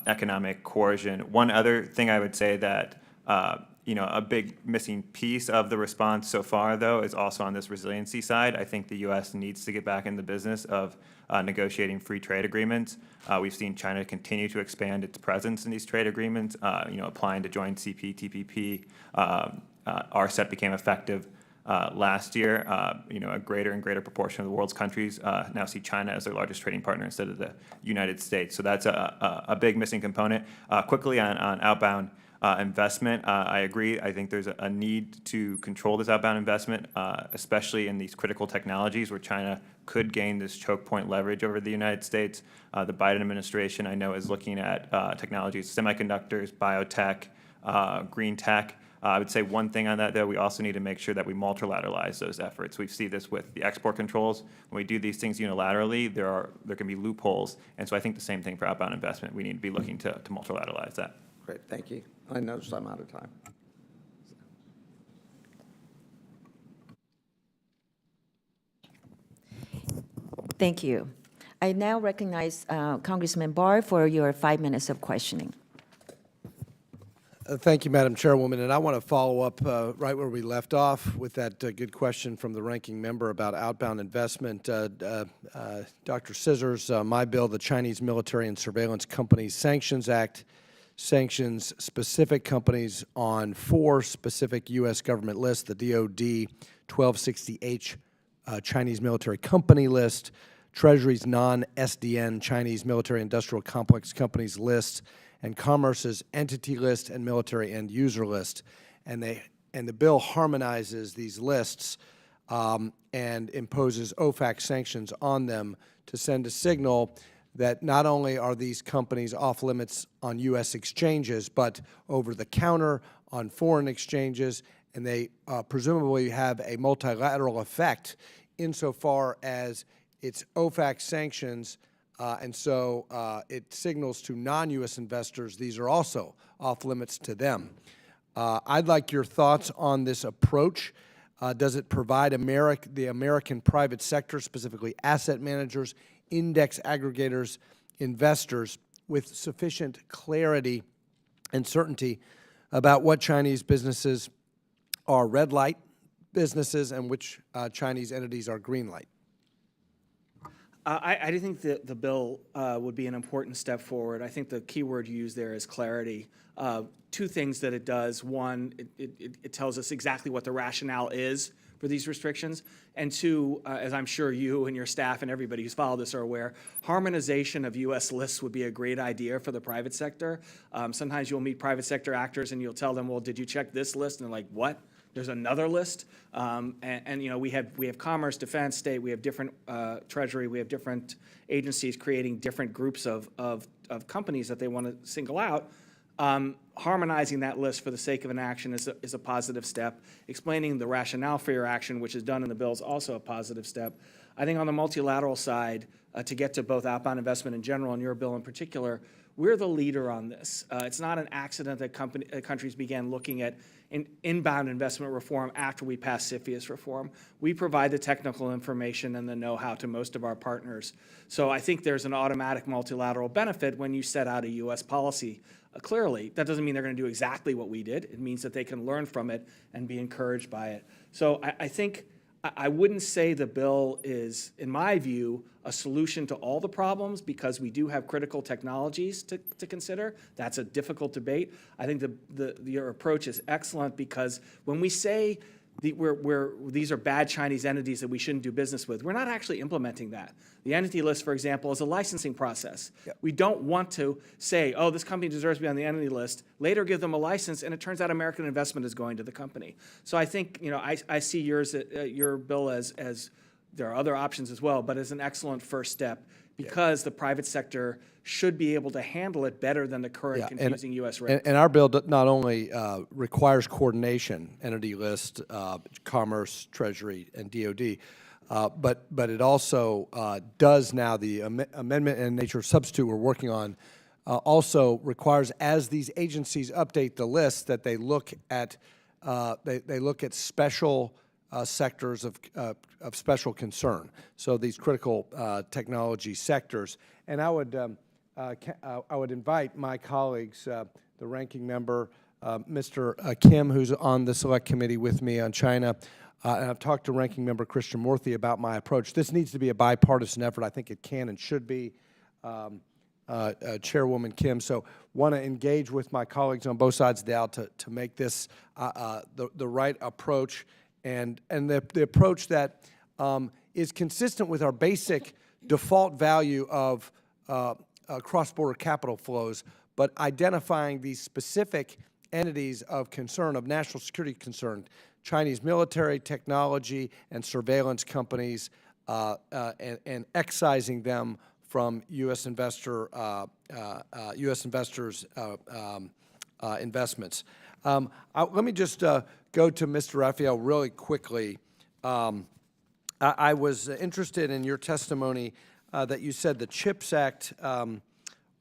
economic coercion. One other thing I would say that a big missing piece of the response so far, though, is also on this resiliency side. I think the U.S. needs to get back in the business of negotiating free trade agreements. We've seen China continue to expand its presence in these trade agreements, applying to join CPTPP. RCEP became effective last year. A greater and greater proportion of the world's countries now see China as their largest trading partner instead of the United States. So that's a big missing component. Quickly on outbound investment, I agree. I think there's a need to control this outbound investment, especially in these critical technologies where China could gain this choke point leverage over the United States. The Biden administration, I know, is looking at technologies, semiconductors, biotech, green tech. I would say one thing on that, though, we also need to make sure that we multilateralize those efforts. We see this with the export controls. When we do these things unilaterally, there can be loopholes. And so I think the same thing for outbound investment. We need to be looking to multilateralize that. Great, thank you. I noticed I'm out of time. Thank you. I now recognize Congressman Barr for your 5 minutes of questioning. Thank you, Madam Chairwoman. And I want to follow up right where we left off with that good question from the ranking member about outbound investment. Dr. Scissors, my bill, the Chinese Military and Surveillance Companies Sanctions Act, sanctions specific companies on 4 specific U.S. government lists, the DOD 1260H Chinese military company list, Treasury's non-SDN Chinese military industrial complex companies list, and Commerce's entity list and military end user list. And the bill harmonizes these lists and imposes HFAC sanctions on them to send a signal that not only are these companies off limits on U.S. exchanges, but over the counter on foreign exchanges, and they presumably have a multilateral effect insofar as it's OFAC sanctions, and so it signals to non-U.S. investors these are also off limits to them. I'd like your thoughts on this approach. Does it provide the American private sector, specifically asset managers, index aggregators, investors, with sufficient clarity and certainty about what Chinese businesses are red light businesses and which Chinese entities are green light? I do think that the bill would be an important step forward. I think the key word you use there is clarity. 2 things that it does. One, it tells us exactly what the rationale is for these restrictions. And 2, as I'm sure you and your staff and everybody who's followed this are aware, harmonization of U.S. lists would be a great idea for the private sector. Sometimes you'll meet private sector actors and you'll tell them, well, did you check this list? And they're like, what? There's another list. We have Commerce, Defense, State, we have different Treasury, we have different agencies creating different groups of companies that they want to single out. Harmonizing that list for the sake of an action is a positive step. Explaining the rationale for your action, which is done in the bill, is also a positive step. I think on the multilateral side, to get to both outbound investment in general and your bill in particular, we're the leader on this. It's not an accident that countries began looking at inbound investment reform after we passed CFIUS reform. We provide the technical information and the know-how to most of our partners. So I think there's an automatic multilateral benefit when you set out a U.S. policy. Clearly, that doesn't mean they're going to do exactly what we did. It means that they can learn from it and be encouraged by it. So I think I wouldn't say the bill is, in my view, a solution to all the problems, because we do have critical technologies to consider. That's a difficult debate. I think your approach is excellent, because when we say these are bad Chinese entities that we shouldn't do business with, we're not actually implementing that. The entity list, for example, is a licensing process. Yep. We don't want to say, oh, this company deserves to be on the entity list, later give them a license, and it turns out American investment is going to the company. So I think, I see your bill as there are other options as well, but as an excellent first step, because the private sector should be able to handle it better than the current confusing U.S. regs. And our bill not only requires coordination, entity list, Commerce, Treasury, and DOD, but it also does now, the amendment and nature of substitute we're working on also requires, as these agencies update the list, that they look at special sectors of special concern. So these critical technology sectors. And I would invite my colleagues, the ranking member, Mr. Kim, who's on the select committee with me on China, and I've talked to ranking member Christian Murthy about my approach. This needs to be a bipartisan effort. I think it can and should be, Chairwoman Kim. So want to engage with my colleagues on both sides of the aisle to make this the right approach, and the approach that is consistent with our basic default value of cross-border capital flows, but identifying these specific entities of concern, of national security concern, Chinese military, technology, and surveillance companies, and excising them from U.S. investors' investments. Let me just go to Mr. Raphael really quickly. I was interested in your testimony that you said the CHIPS Act,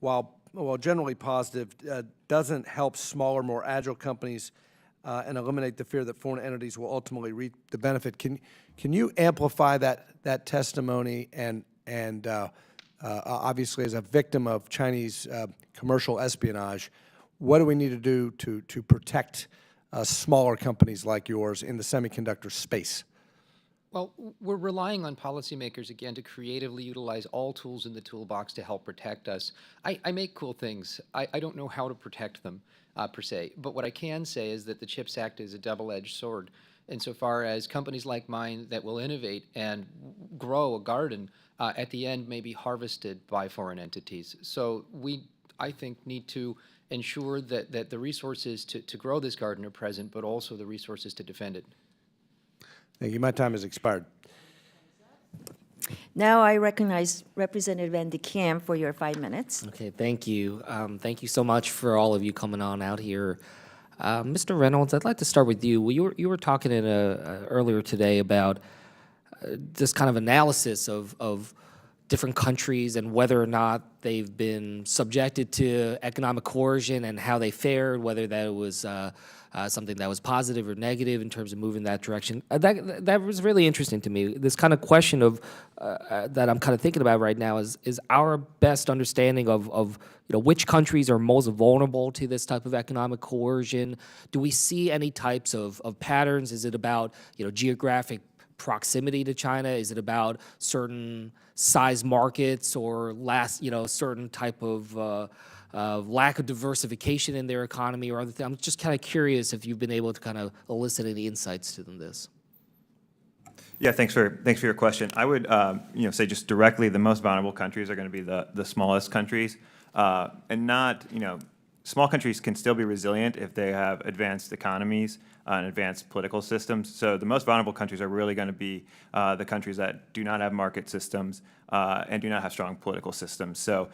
while generally positive, doesn't help smaller, more agile companies and eliminate the fear that foreign entities will ultimately reap the benefit. Can you amplify that testimony, and obviously as a victim of Chinese commercial espionage, what do we need to do to protect smaller companies like yours in the semiconductor space? Well, we're relying on policymakers, again, to creatively utilize all tools in the toolbox to help protect us. I make cool things. I don't know how to protect them, per se. But what I can say is that the CHIPS Act is a double-edged sword insofar as companies like mine that will innovate and grow a garden at the end may be harvested by foreign entities. So we, I think, need to ensure that the resources to grow this garden are present, but also the resources to defend it. Thank you. My time has expired. Now I recognize Representative Andy Kim for your 5 minutes. Okay, thank you. Thank you so much for all of you coming on out here. Mr. Reynolds, I'd like to start with you. You were talking in earlier today about this kind of analysis of different countries and whether or not they've been subjected to economic coercion and how they fared, whether that was something that was positive or negative in terms of moving that direction. That was really interesting to me. This kind of question of that I'm kind of thinking about right now is our best understanding of which countries are most vulnerable to this type of economic coercion. Do we see any types of patterns? Is it about geographic proximity to China? Is it about certain size markets or certain type of lack of diversification in their economy or other things? I'm just kind of curious if you've been able to kind of elicit any insights to this. Yeah, thanks for your question. I would say just directly the most vulnerable countries are going to be the smallest countries, and not small countries can still be resilient if they have advanced economies and advanced political systems. So the most vulnerable countries are really going to be the countries that do not have market systems and do not have strong political systems. So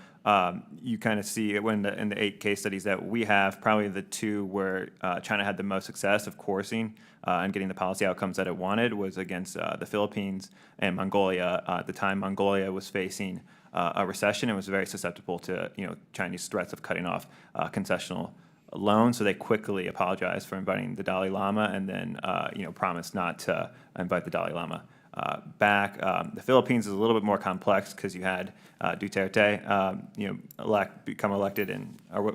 you kind of see it when in the 8 case studies that we have, probably the 2 where China had the most success of coursing and getting the policy outcomes that it wanted was against the Philippines and Mongolia. At the time, Mongolia was facing a recession and was very susceptible to Chinese threats of cutting off concessional loans. So they quickly apologized for inviting the Dalai Lama and then promised not to invite the Dalai Lama back. The Philippines is a little bit more complex because you had Duterte become elected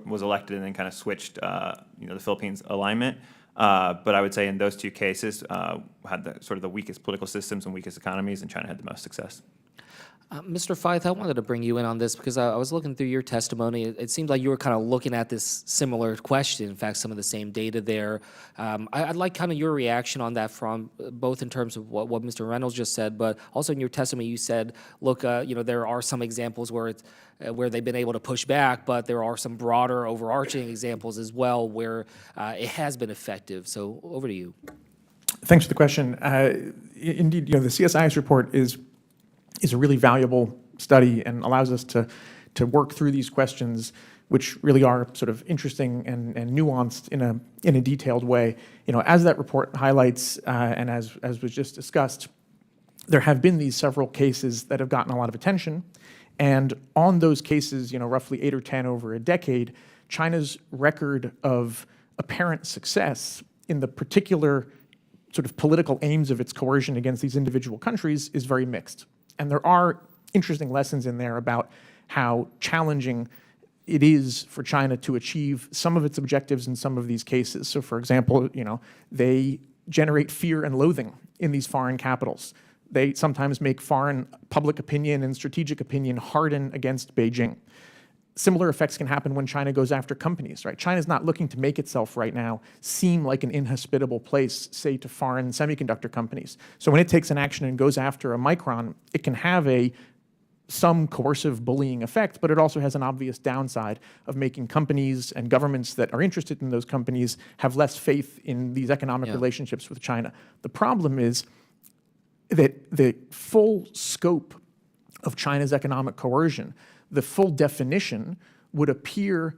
was elected and then kind of switched the Philippines alignment. But I would say in those 2 cases had the weakest political systems and weakest economies, and China had the most success. Mr. Feith, I wanted to bring you in on this because I was looking through your testimony. It seemed like you were kind of looking at this similar question, in fact, some of the same data there. I'd like kind of your reaction on that from both in terms of what Mr. Reynolds just said, but also in your testimony you said, look, there are some examples where they've been able to push back, but there are some broader overarching examples as well where it has been effective. So over to you. Thanks for the question. Indeed, the CSIS report is a really valuable study and allows us to work through these questions, which really are sort of interesting and nuanced in a detailed way. As that report highlights, and as was just discussed, there have been these several cases that have gotten a lot of attention, and on those cases, roughly 8 or 10 over a decade, China's record of apparent success in the particular sort of political aims of its coercion against these individual countries is very mixed. And there are interesting lessons in there about how challenging it is for China to achieve some of its objectives in some of these cases. So for example, they generate fear and loathing in these foreign capitals. They sometimes make foreign public opinion and strategic opinion harden against Beijing. Similar effects can happen when China goes after companies, right? China's not looking to make itself right now seem like an inhospitable place, say, to foreign semiconductor companies. So when it takes an action and goes after a Micron, it can have some coercive bullying effect, but it also has an obvious downside of making companies and governments that are interested in those companies have less faith in these economic relationships with China. The problem is that the full scope of China's economic coercion, the full definition would appear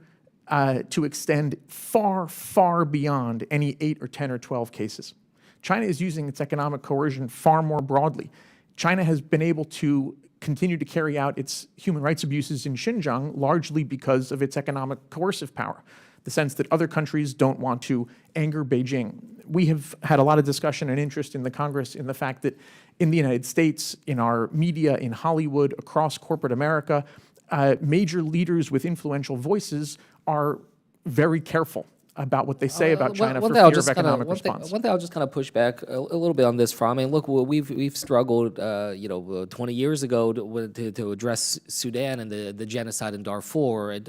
to extend far, far beyond any 8 or 10 or 12 cases. China is using its economic coercion far more broadly. China has been able to continue to carry out its human rights abuses in Xinjiang largely because of its economic coercive power, the sense that other countries don't want to anger Beijing. We have had a lot of discussion and interest in the Congress in the fact that in the United States, in our media, in Hollywood, across corporate America, major leaders with influential voices are very careful about what they say about China for fear of economic response. One thing I'll just kind of push back a little bit on this from. I mean, look, we've struggled, 20 years ago to address Sudan and the genocide in Darfur.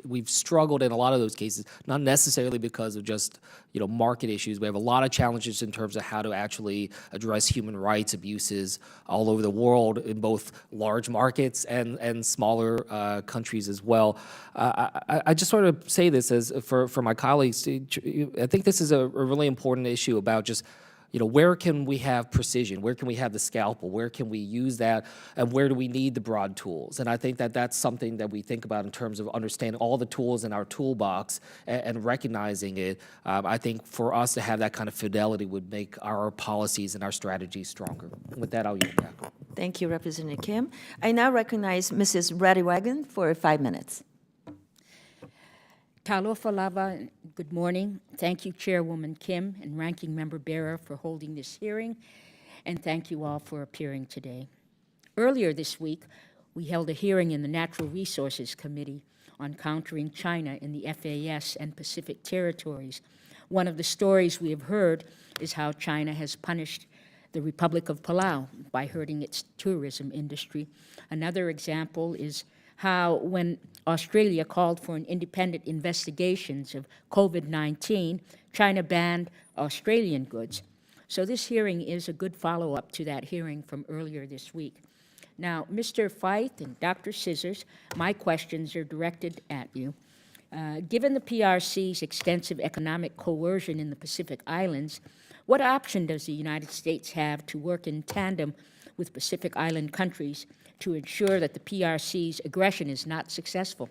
We've struggled in a lot of those cases, not necessarily because of just market issues. We have a lot of challenges in terms of how to actually address human rights abuses all over the world in both large markets and smaller countries as well. I just want to say this as for my colleagues. I think this is a really important issue about just where can we have precision? Where can we have the scalpel? Where can we use that? And where do we need the broad tools? And I think that that's something that we think about in terms of understanding all the tools in our toolbox and recognizing it. I think for us to have that kind of fidelity would make our policies and our strategies stronger. With that, I'll yield back. Thank you, Representative Kim. I now recognize Mrs. Raddywagon for 5 minutes. Talofa lava, good morning. Thank you, Chairwoman Kim and Ranking Member Bera for holding this hearing, and thank you all for appearing today. Earlier this week, we held a hearing in the Natural Resources Committee on countering China in the FAS and Pacific territories. One of the stories we have heard is how China has punished the Republic of Palau by hurting its tourism industry. Another example is how when Australia called for an independent investigations of COVID-19, China banned Australian goods. So this hearing is a good follow-up to that hearing from earlier this week. Now, Mr. Feith and Dr. Scissors, my questions are directed at you. Given the PRC's extensive economic coercion in the Pacific Islands, what option does the United States have to work in tandem with Pacific Island countries to ensure that the PRC's aggression is not successful?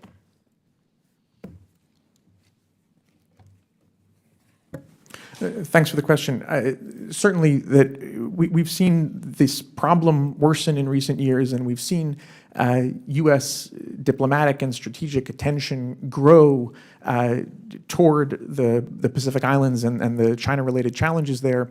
Thanks for the question. Certainly that we've seen this problem worsen in recent years, and we've seen U.S. diplomatic and strategic attention grow toward the Pacific Islands and the China-related challenges there,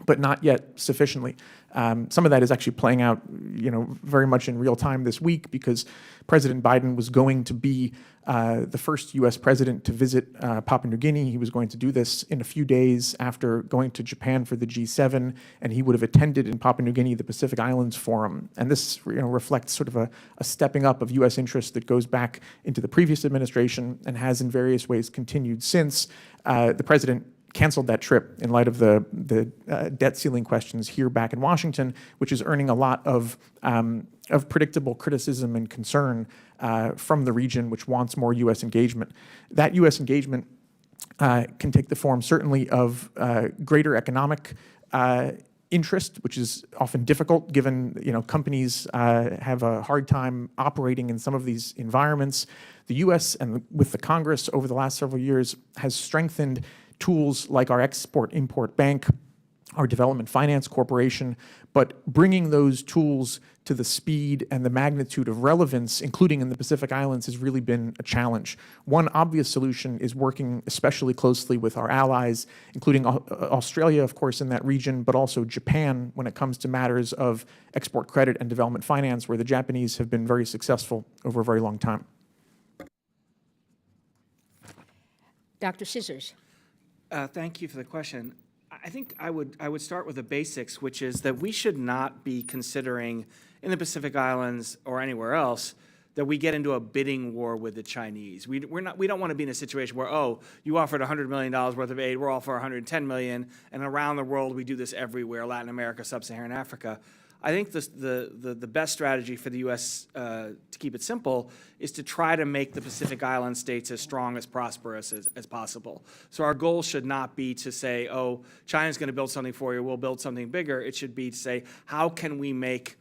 but not yet sufficiently. Some of that is actually playing out, very much in real time this week, because President Biden was going to be the first U.S. president to visit Papua New Guinea. He was going to do this in a few days after going to Japan for the G7, and he would have attended in Papua New Guinea the Pacific Islands Forum. And this, reflects sort of a stepping up of U.S. interest that goes back into the previous administration and has in various ways continued since. The president canceled that trip in light of the debt ceiling questions here back in Washington, which is earning a lot of predictable criticism and concern from the region, which wants more U.S. engagement. That U.S. engagement can take the form certainly of greater economic interest, which is often difficult given companies have a hard time operating in some of these environments. The U.S. and with the Congress over the last several years has strengthened tools like our Export-Import Bank, our Development Finance Corporation, but bringing those tools to the speed and the magnitude of relevance, including in the Pacific Islands, has really been a challenge. One obvious solution is working especially closely with our allies, including Australia, of course, in that region, but also Japan when it comes to matters of export credit and development finance, where the Japanese have been very successful over a very long time. Dr. Scissors. Thank you for the question. I think I would start with the basics, which is that we should not be considering in the Pacific Islands or anywhere else that we get into a bidding war with the Chinese. We don't want to be in a situation where, oh, you offered $100 million worth of aid, we're all for $110 million, and around the world we do this everywhere, Latin America, Sub-Saharan Africa. I think the best strategy for the U.S., to keep it simple, is to try to make the Pacific Island states as strong, as prosperous as possible. So our goal should not be to say, oh, China's going to build something for you, we'll build something bigger. It should be to say, how can we make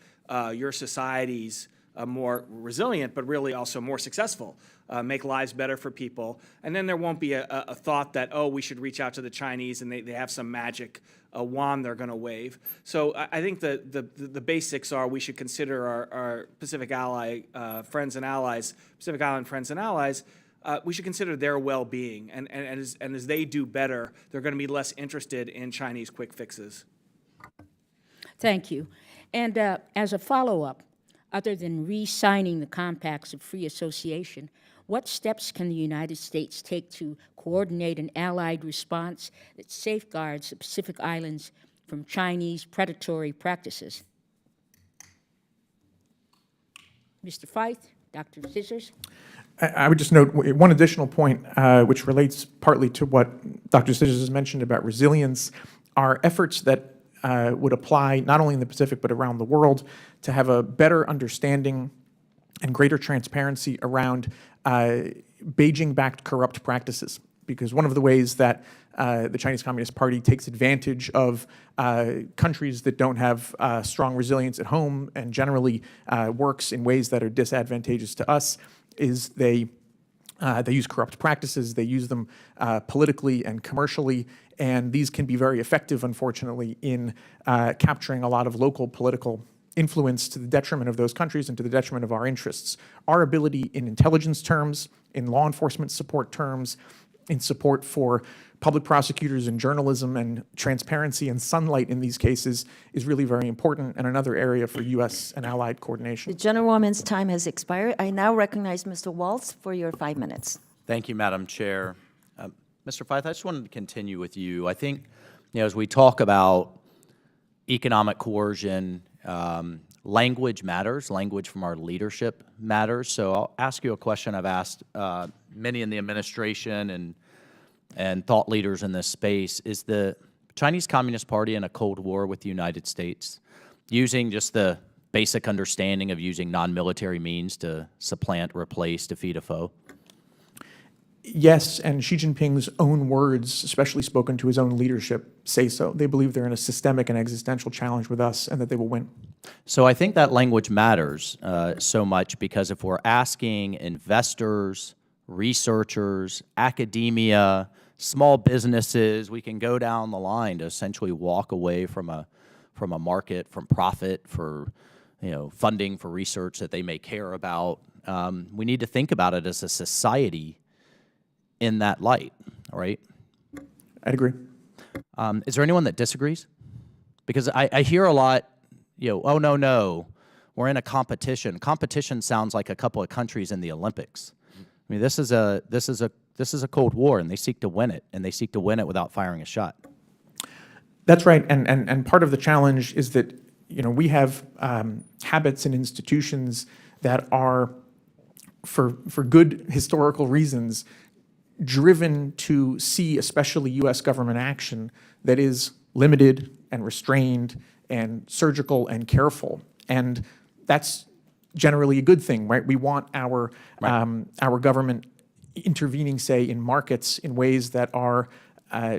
your societies more resilient, but really also more successful, make lives better for people. And then there won't be a thought that, oh, we should reach out to the Chinese and they have some magic wand they're going to wave. So I think the basics are we should consider our Pacific ally friends and allies, Pacific Island friends and allies, we should consider their well-being. And as they do better, they're going to be less interested in Chinese quick fixes. Thank you. And as a follow-up, other than re-signing the compacts of free association, what steps can the United States take to coordinate an allied response that safeguards the Pacific Islands from Chinese predatory practices? Mr. Feith, Dr. Scissors. I would just note one additional point, which relates partly to what Dr. Scissors has mentioned about resilience. Our efforts that would apply not only in the Pacific but around the world to have a better understanding and greater transparency around Beijing-backed corrupt practices. Because one of the ways that the Chinese Communist Party takes advantage of countries that don't have strong resilience at home and generally works in ways that are disadvantageous to us is they use corrupt practices, they use them politically and commercially, and these can be very effective, unfortunately, in capturing a lot of local political influence to the detriment of those countries and to the detriment of our interests. Our ability in intelligence terms, in law enforcement support terms, in support for public prosecutors and journalism and transparency and sunlight in these cases is really very important and another area for U.S. and allied coordination. The gentlewoman's time has expired. I now recognize Mr. Waltz for your 5 minutes. Thank you, Madam Chair. Mr. Feith, I just wanted to continue with you. I think, as we talk about economic coercion, language matters. Language from our leadership matters. So I'll ask you a question I've asked many in the administration and thought leaders in this space. Is the Chinese Communist Party in a Cold War with the United States, using just the basic understanding of using non-military means to supplant, replace, defeat a foe? Yes, and Xi Jinping's own words, especially spoken to his own leadership, say so. They believe they're in a systemic and existential challenge with us and that they will win. So I think that language matters so much because if we're asking investors, researchers, academia, small businesses, we can go down the line to essentially walk away from a market, from profit, for funding for research that they may care about. We need to think about it as a society in that light, right? I'd agree. Is there anyone that disagrees? Because I hear a lot, oh, no, we're in a competition. Competition sounds like a couple of countries in the Olympics. I mean, this is a Cold War, and they seek to win it, and they seek to win it without firing a shot. That's right, and part of the challenge is that we have habits and institutions that are, for good historical reasons, driven to see especially U.S. government action that is limited and restrained and surgical and careful, and that's generally a good thing, right? We want our government intervening, say, in markets in ways that are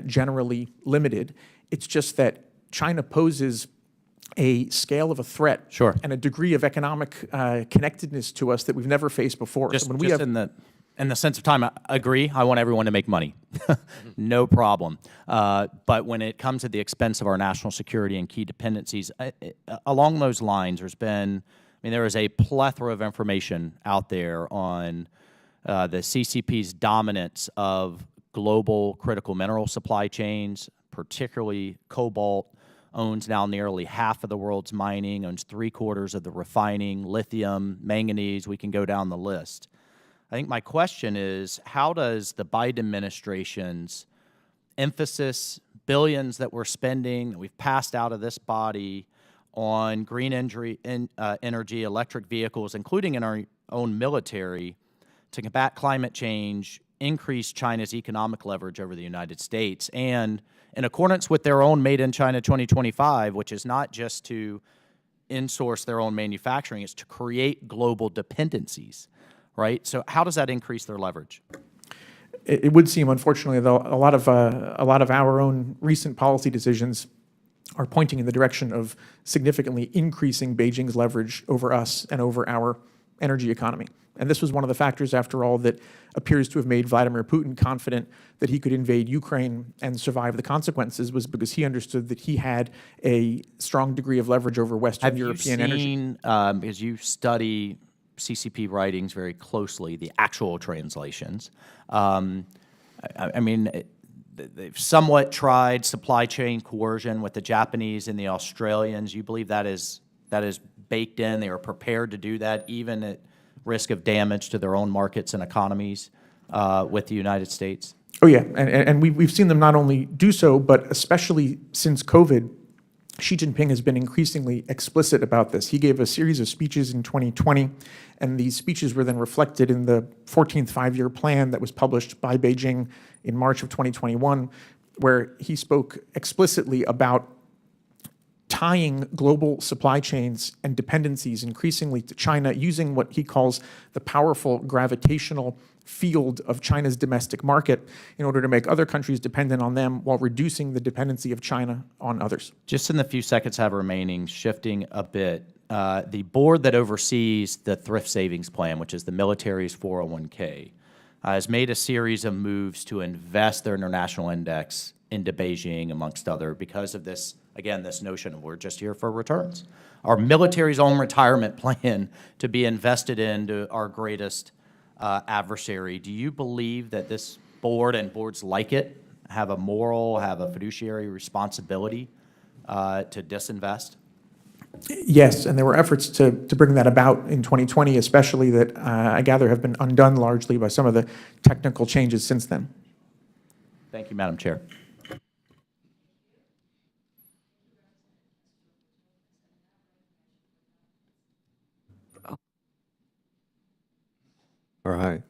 generally limited. It's just that China poses a scale of a threat and a degree of economic connectedness to us that we've never faced before. Just, so when we have, in the sense of time, I agree. I want everyone to make money. No problem. But when it comes to the expense of our national security and key dependencies, along those lines, there is a plethora of information out there on the CCP's dominance of global critical mineral supply chains, particularly cobalt, owns now nearly half of the world's mining, owns 3/4 of the refining, lithium, manganese, we can go down the list. I think my question is, how does the Biden administration's emphasis, billions that we're spending, that we've passed out of this body on green energy, electric vehicles, including in our own military, to combat climate change, increase China's economic leverage over the United States, and in accordance with their own Made in China 2025, which is not just to insource their own manufacturing, it's to create global dependencies, right? So how does that increase their leverage? it would seem, unfortunately, though, a lot of our own recent policy decisions are pointing in the direction of significantly increasing Beijing's leverage over us and over our energy economy. And this was one of the factors, after all, that appears to have made Vladimir Putin confident that he could invade Ukraine and survive the consequences, was because he understood that he had a strong degree of leverage over Western European energy. Because you study CCP writings very closely, the actual translations, they've somewhat tried supply chain coercion with the Japanese and the Australians. You believe that is baked in? They are prepared to do that, even at risk of damage to their own markets and economies with the United States? Oh yeah, and we've seen them not only do so, but especially since COVID, Xi Jinping has been increasingly explicit about this. He gave a series of speeches in 2020, and these speeches were then reflected in the 14th five-year plan that was published by Beijing in March of 2021, where he spoke explicitly about tying global supply chains and dependencies increasingly to China, using what he calls the powerful gravitational field of China's domestic market in order to make other countries dependent on them while reducing the dependency of China on others. Just in the few seconds I have remaining, shifting a bit, the board that oversees the Thrift Savings Plan, which is the military's 401k, has made a series of moves to invest their international index into Beijing, amongst other, because of this, again, this notion of we're just here for returns. Our military's own retirement plan to be invested into our greatest adversary. Do you believe that this board and boards like it have a moral, have a fiduciary responsibility to disinvest? Yes, and there were efforts to bring that about in 2020, especially that I gather have been undone largely by some of the technical changes since then. Thank you, Madam Chair. All right.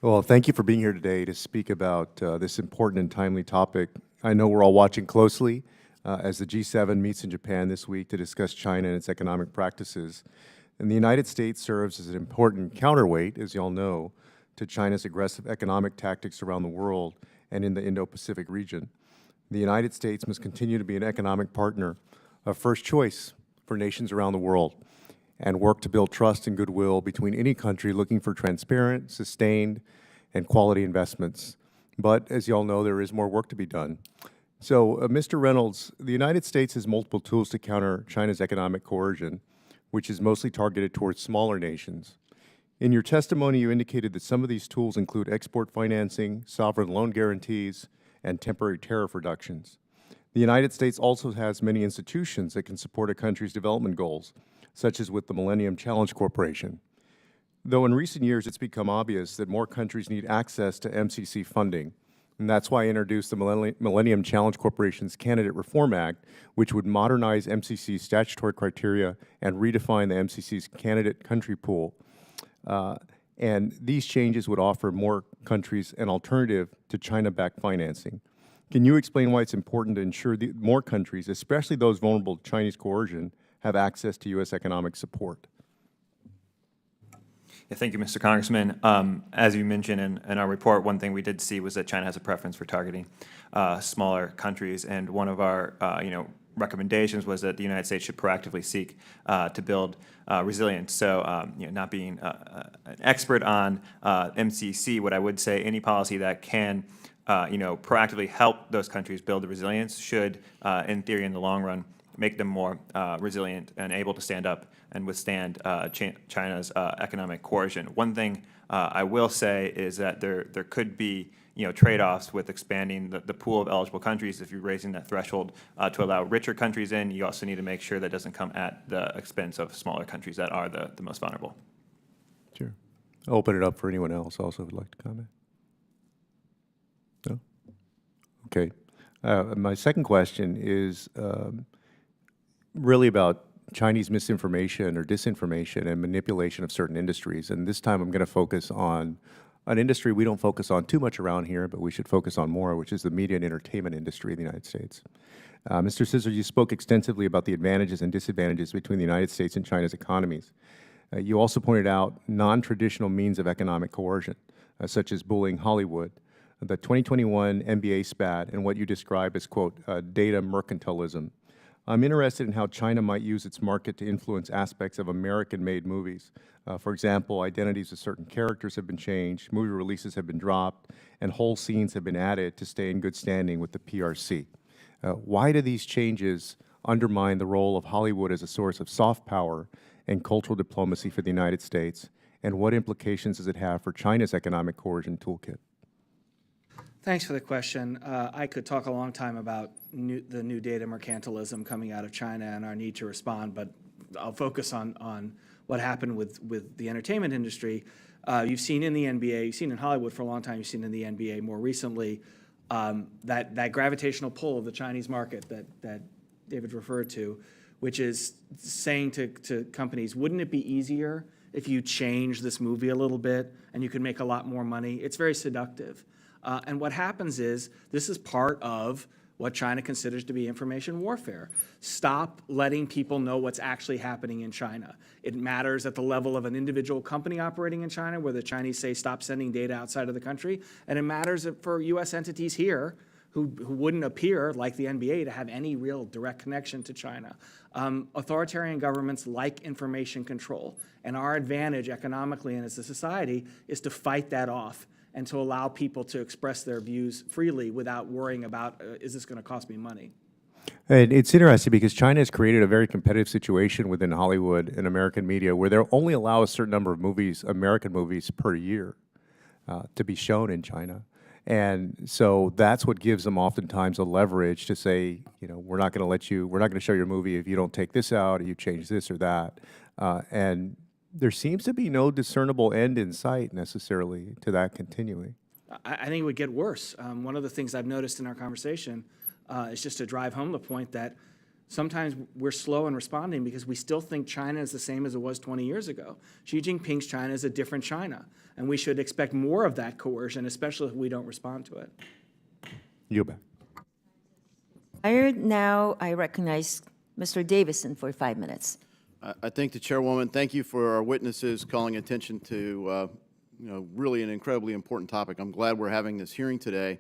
Well, thank you for being here today to speak about this important and timely topic. I know we're all watching closely as the G7 meets in Japan this week to discuss China and its economic practices. And the United States serves as an important counterweight, as you all know, to China's aggressive economic tactics around the world and in the Indo-Pacific region. The United States must continue to be an economic partner of first choice for nations around the world and work to build trust and goodwill between any country looking for transparent, sustained, and quality investments. But as you all know, there is more work to be done. So, Mr. Reynolds, the United States has multiple tools to counter China's economic coercion, which is mostly targeted towards smaller nations. In your testimony, you indicated that some of these tools include export financing, sovereign loan guarantees, and temporary tariff reductions. The United States also has many institutions that can support a country's development goals, such as with the Millennium Challenge Corporation. Though in recent years it's become obvious that more countries need access to MCC funding, and that's why I introduced the Millennium Challenge Corporation's Candidate Reform Act, which would modernize MCC's statutory criteria and redefine the MCC's candidate country pool. And these changes would offer more countries an alternative to China-backed financing. Can you explain why it's important to ensure that more countries, especially those vulnerable to Chinese coercion, have access to U.S. economic support? Yeah, thank you, Mr. Congressman. As you mentioned in our report, one thing we did see was that China has a preference for targeting smaller countries, and one of our recommendations was that the United States should proactively seek to build resilience. So, not being an expert on MCC, what I would say, any policy that can proactively help those countries build the resilience should, in theory, in the long run, make them more resilient and able to stand up and withstand China's economic coercion. One thing I will say is that there could be trade-offs with expanding the pool of eligible countries. If you're raising that threshold to allow richer countries in, you also need to make sure that doesn't come at the expense of smaller countries that are the most vulnerable. Sure. I'll open it up for anyone else also who'd like to comment. No? Okay. My second question is really about Chinese misinformation or disinformation and manipulation of certain industries. And this time I'm going to focus on an industry we don't focus on too much around here, but we should focus on more, which is the media and entertainment industry in the United States. Mr. Scissors, you spoke extensively about the advantages and disadvantages between the United States and China's economies. You also pointed out non-traditional means of economic coercion, such as bullying Hollywood, the 2021 NBA spat, and what you describe as, quote, data mercantilism. I'm interested in how China might use its market to influence aspects of American-made movies. For example, identities of certain characters have been changed, movie releases have been dropped, and whole scenes have been added to stay in good standing with the PRC. Why do these changes undermine the role of Hollywood as a source of soft power and cultural diplomacy for the United States? And what implications does it have for China's economic coercion toolkit? Thanks for the question. I could talk a long time about the new data mercantilism coming out of China and our need to respond, but I'll focus on what happened with the entertainment industry. You've seen in the NBA, you've seen in Hollywood for a long time, you've seen in the NBA more recently, that gravitational pull of the Chinese market that David referred to, which is saying to companies, wouldn't it be easier if you change this movie a little bit and you could make a lot more money? It's very seductive. And what happens is, this is part of what China considers to be information warfare. Stop letting people know what's actually happening in China. It matters at the level of an individual company operating in China, where the Chinese say stop sending data outside of the country, and it matters for U.S. entities here who wouldn't appear, like the NBA, to have any real direct connection to China. Authoritarian governments like information control, and our advantage economically and as a society is to fight that off and to allow people to express their views freely without worrying about, is this going to cost me money? And it's interesting because China has created a very competitive situation within Hollywood and American media where they only allow a certain number of movies, American movies, per year to be shown in China. And so that's what gives them oftentimes a leverage to say, we're not going to show your movie if you don't take this out or you change this or that. And there seems to be no discernible end in sight necessarily to that continuing. I think it would get worse. One of the things I've noticed in our conversation is just to drive home the point that sometimes we're slow in responding because we still think China is the same as it was 20 years ago. Xi Jinping's China is a different China, and we should expect more of that coercion, especially if we don't respond to it. You bet. Now I recognize Mr. Davison for 5 minutes. I thank the chairwoman. Thank you for our witnesses calling attention to really an incredibly important topic. I'm glad we're having this hearing today.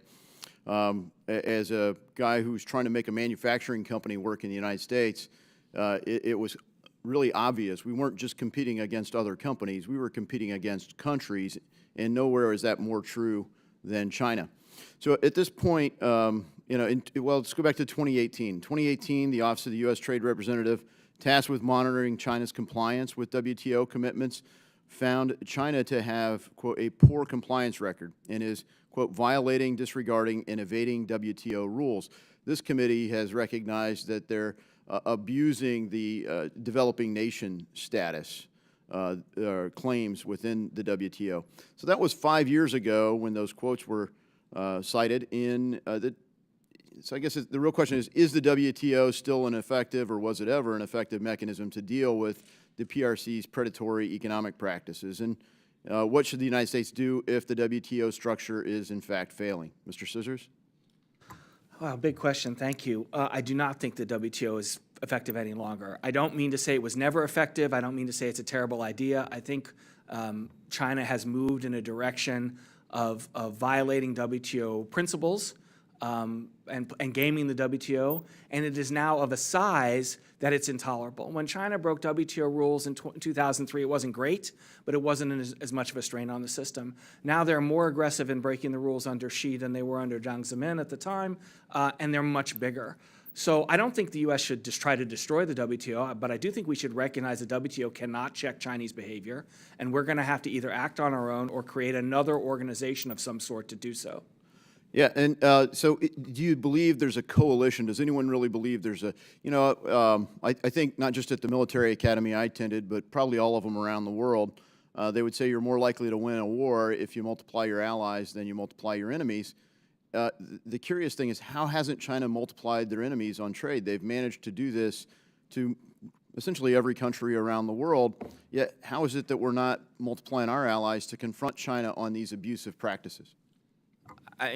As a guy who's trying to make a manufacturing company work in the United States, it was really obvious. We weren't just competing against other companies. We were competing against countries, and nowhere is that more true than China. So at this point, well, let's go back to 2018. 2018, the Office of the U.S. Trade Representative, tasked with monitoring China's compliance with WTO commitments, found China to have, quote, a poor compliance record and is, quote, violating, disregarding, and evading WTO rules. This committee has recognized that they're abusing the developing nation status claims within the WTO. So that was 5 years ago when those quotes were cited in so I guess the real question is the WTO still an effective, or was it ever an effective mechanism to deal with the PRC's predatory economic practices? And what should the United States do if the WTO structure is in fact failing? Mr. Scissors? Wow, big question. Thank you. I do not think the WTO is effective any longer. I don't mean to say it was never effective. I don't mean to say it's a terrible idea. I think China has moved in a direction of violating WTO principles and gaming the WTO, and it is now of a size that it's intolerable. When China broke WTO rules in 2003, it wasn't great, but it wasn't as much of a strain on the system. Now they're more aggressive in breaking the rules under Xi than they were under Jiang Zemin at the time, and they're much bigger. So I don't think the U.S. should just try to destroy the WTO, but I do think we should recognize the WTO cannot check Chinese behavior, and we're going to have to either act on our own or create another organization of some sort to do so. Yeah, and so do you believe there's a coalition? Does anyone really believe there's a, I think not just at the military academy I attended, but probably all of them around the world, they would say you're more likely to win a war if you multiply your allies than you multiply your enemies. The curious thing is, how hasn't China multiplied their enemies on trade? They've managed to do this to essentially every country around the world, yet how is it that we're not multiplying our allies to confront China on these abusive practices?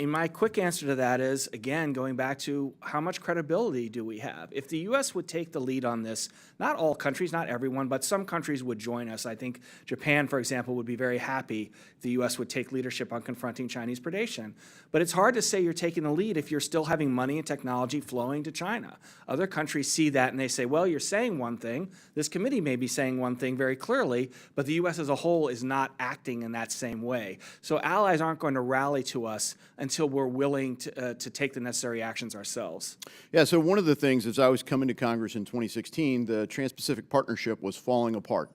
My quick answer to that is, again, going back to how much credibility do we have? If the U.S. would take the lead on this, not all countries, not everyone, but some countries would join us. I think Japan, for example, would be very happy if the U.S. would take leadership on confronting Chinese predation. But it's hard to say you're taking the lead if you're still having money and technology flowing to China. Other countries see that and they say, well, you're saying one thing. This committee may be saying one thing very clearly, but the U.S. as a whole is not acting in that same way. So allies aren't going to rally to us until we're willing to take the necessary actions ourselves. Yeah, so one of the things as I was coming to Congress in 2016, the Trans-Pacific Partnership was falling apart.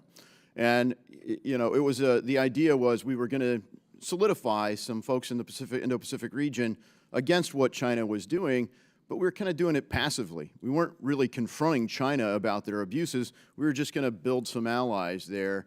And, it was the idea was we were going to solidify some folks in the Indo-Pacific region against what China was doing, but we were kind of doing it passively. We weren't really confronting China about their abuses. We were just going to build some allies there.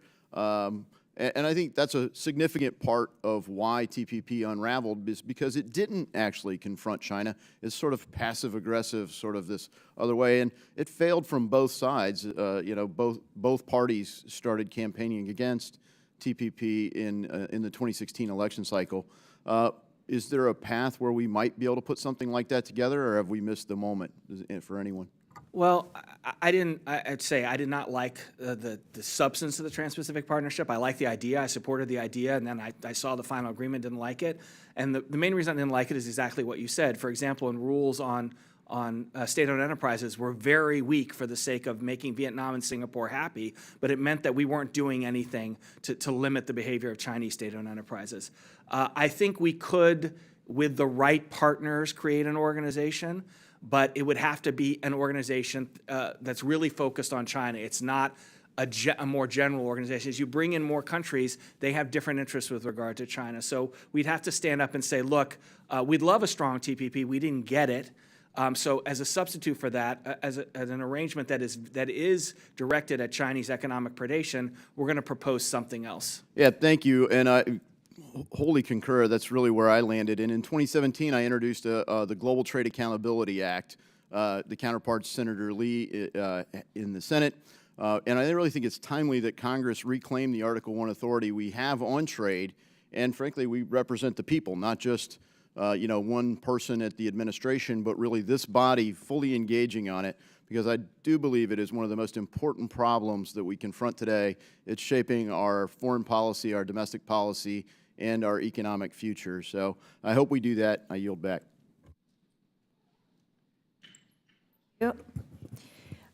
And I think that's a significant part of why TPP unraveled, is because it didn't actually confront China. It's sort of passive-aggressive, sort of this other way, and it failed from both sides. Both parties started campaigning against TPP in the 2016 election cycle. Is there a path where we might be able to put something like that together, or have we missed the moment for anyone? Well, I'd say I did not like the substance of the Trans-Pacific Partnership. I liked the idea, I supported the idea, and then I saw the final agreement, didn't like it. And the main reason I didn't like it is exactly what you said. For example, in rules on state-owned enterprises were very weak for the sake of making Vietnam and Singapore happy, but it meant that we weren't doing anything to limit the behavior of Chinese state-owned enterprises. I think we could, with the right partners, create an organization, but it would have to be an organization that's really focused on China. It's not a more general organization. As you bring in more countries, they have different interests with regard to China. So we'd have to stand up and say, look, we'd love a strong TPP. We didn't get it. So as a substitute for that, as an arrangement that is directed at Chinese economic predation, we're going to propose something else. Yeah, thank you. And I wholly concur. That's really where I landed. And in 2017, I introduced the Global Trade Accountability Act. The counterpart's Senator Lee in the Senate. And I really think it's timely that Congress reclaim the Article I authority we have on trade. And frankly, we represent the people, not just one person at the administration, but really this body fully engaging on it. because I do believe it is one of the most important problems that we confront today. It's shaping our foreign policy, our domestic policy, and our economic future. So I hope we do that. I yield back. Yep.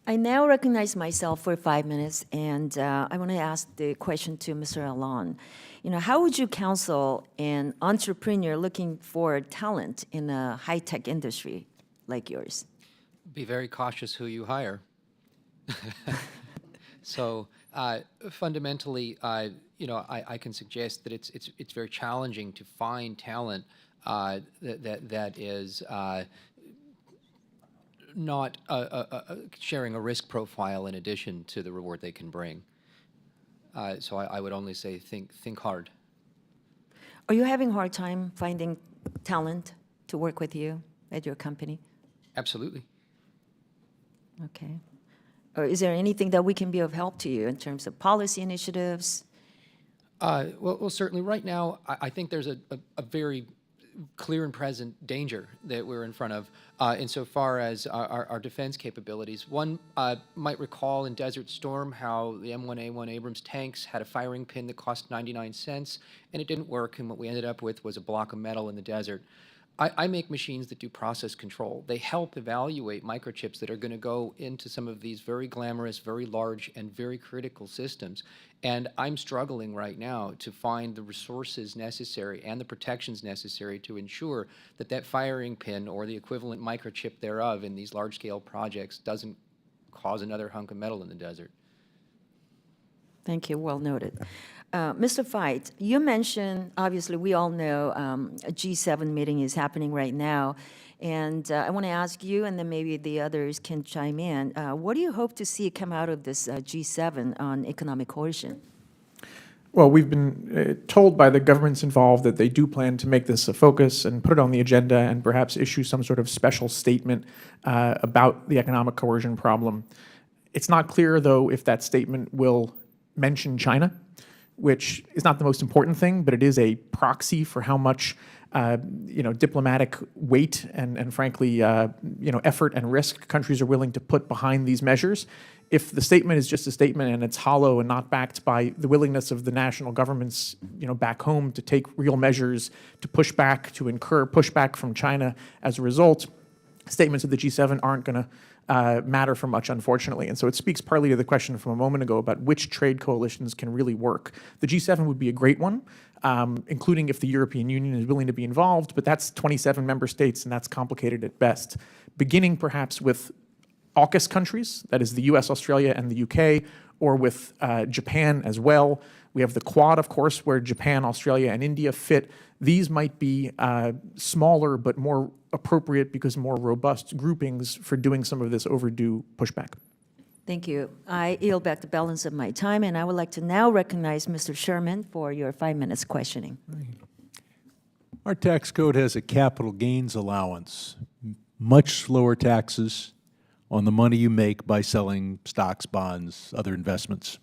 I now recognize myself for 5 minutes, and I want to ask the question to Mr. Alon. You know, how would you counsel an entrepreneur looking for talent in a high-tech industry like yours? Be very cautious who you hire. So fundamentally, you know, I can suggest that it's very challenging to find talent that is not sharing a risk profile in addition to the reward they can bring. So I would only say think hard. Are you having a hard time finding talent to work with you at your company? Absolutely. Okay. Or is there anything that we can be of help to you in terms of policy initiatives? Well, certainly right now, I think there's a very clear and present danger that we're in front of insofar as our defense capabilities. One might recall in Desert Storm how the M1A1 Abrams tanks had a firing pin that cost 99 cents, and it didn't work, and what we ended up with was a block of metal in the desert. I make machines that do process control. They help evaluate microchips that are going to go into some of these very glamorous, very large, and very critical systems. And I'm struggling right now to find the resources necessary and the protections necessary to ensure that that firing pin or the equivalent microchip thereof in these large-scale projects doesn't cause another hunk of metal in the desert. Thank you. Well noted. Mr. Veit, you mentioned, obviously, we all know a G7 meeting is happening right now. And I want to ask you, and then maybe the others can chime in. What do you hope to see come out of this G7 on economic coercion? Well, we've been told by the governments involved that they do plan to make this a focus and put it on the agenda and perhaps issue some sort of special statement about the economic coercion problem. It's not clear, though, if that statement will mention China, which is not the most important thing, but it is a proxy for how much diplomatic weight and frankly, effort and risk countries are willing to put behind these measures. If the statement is just a statement and it's hollow and not backed by the willingness of the national governments, back home to take real measures to push back, to incur pushback from China as a result, statements of the G7 aren't going to matter for much, unfortunately. And so it speaks partly to the question from a moment ago about which trade coalitions can really work. The G7 would be a great one, including if the European Union is willing to be involved, but that's 27 member states, and that's complicated at best. Beginning perhaps with AUKUS countries, that is the US, Australia, and the UK, or with Japan as well. We have the Quad, of course, where Japan, Australia, and India fit. These might be smaller but more appropriate because more robust groupings for doing some of this overdue pushback. Thank you. I yield back the balance of my time, and I would like to now recognize Mr. Sherman for your 5 minutes questioning. Our tax code has a capital gains allowance, much lower taxes on the money you make by selling stocks, bonds, other investments.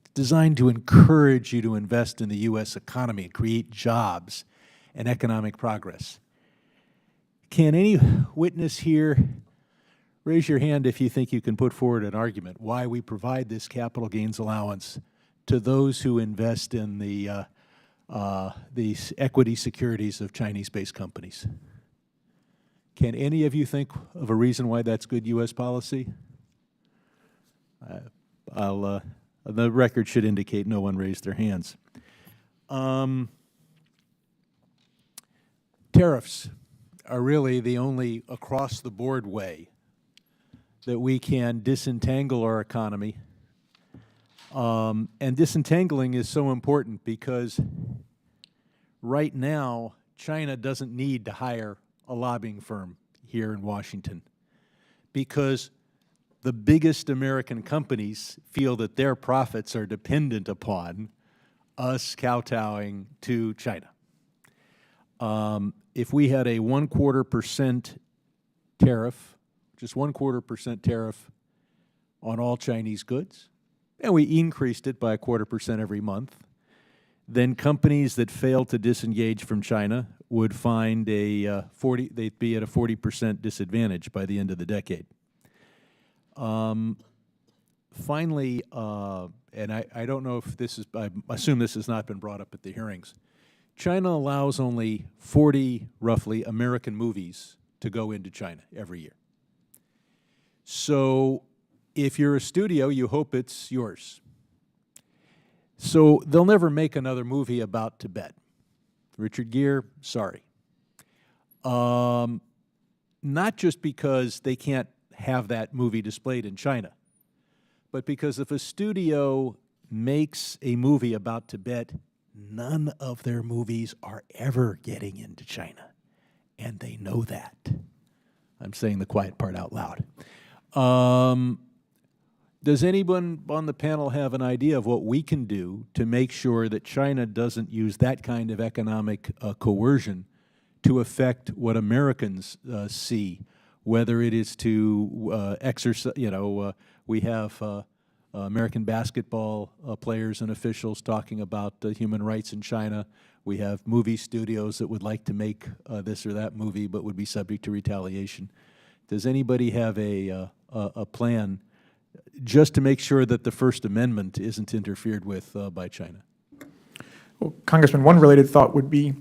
It's designed to encourage you to invest in the U.S. economy and create jobs and economic progress. Can any witness here raise your hand if you think you can put forward an argument why we provide this capital gains allowance to those who invest in these equity securities of Chinese-based companies? Can any of you think of a reason why that's good U.S. policy? The record should indicate no one raised their hands. Tariffs are really the only across-the-board way that we can disentangle our economy. And disentangling is so important because right now, China doesn't need to hire a lobbying firm here in Washington because the biggest American companies feel that their profits are dependent upon us kowtowing to China. If we had a 1/4% tariff, just 1/4% tariff on all Chinese goods, and we increased it by 1/4% every month, then companies that fail to disengage from China would find they'd be at a 40% disadvantage by the end of the decade. Finally, and I don't know if this is, I assume this has not been brought up at the hearings, China allows only 40, roughly, American movies to go into China every year. So if you're a studio, you hope it's yours. So they'll never make another movie about Tibet. Richard Gere, sorry. Not just because they can't have that movie displayed in China, but because if a studio makes a movie about Tibet, none of their movies are ever getting into China, and they know that. I'm saying the quiet part out loud. Does anyone on the panel have an idea of what we can do to make sure that China doesn't use that kind of economic coercion to affect what Americans see, whether it is to exercise, we have American basketball players and officials talking about human rights in China. We have movie studios that would like to make this or that movie but would be subject to retaliation. Does anybody have a plan just to make sure that the First Amendment isn't interfered with by China? Well, Congressman, one related thought would be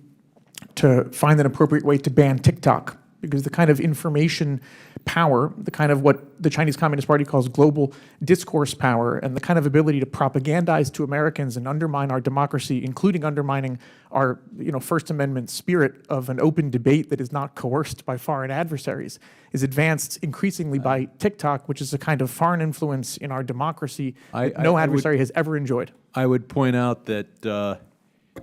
to find an appropriate way to ban TikTok, because the kind of information power, the kind of what the Chinese Communist Party calls global discourse power, and the kind of ability to propagandize to Americans and undermine our democracy, including undermining our First Amendment spirit of an open debate that is not coerced by foreign adversaries, is advanced increasingly by TikTok, which is a kind of foreign influence in our democracy that no adversary has ever enjoyed. I would point out that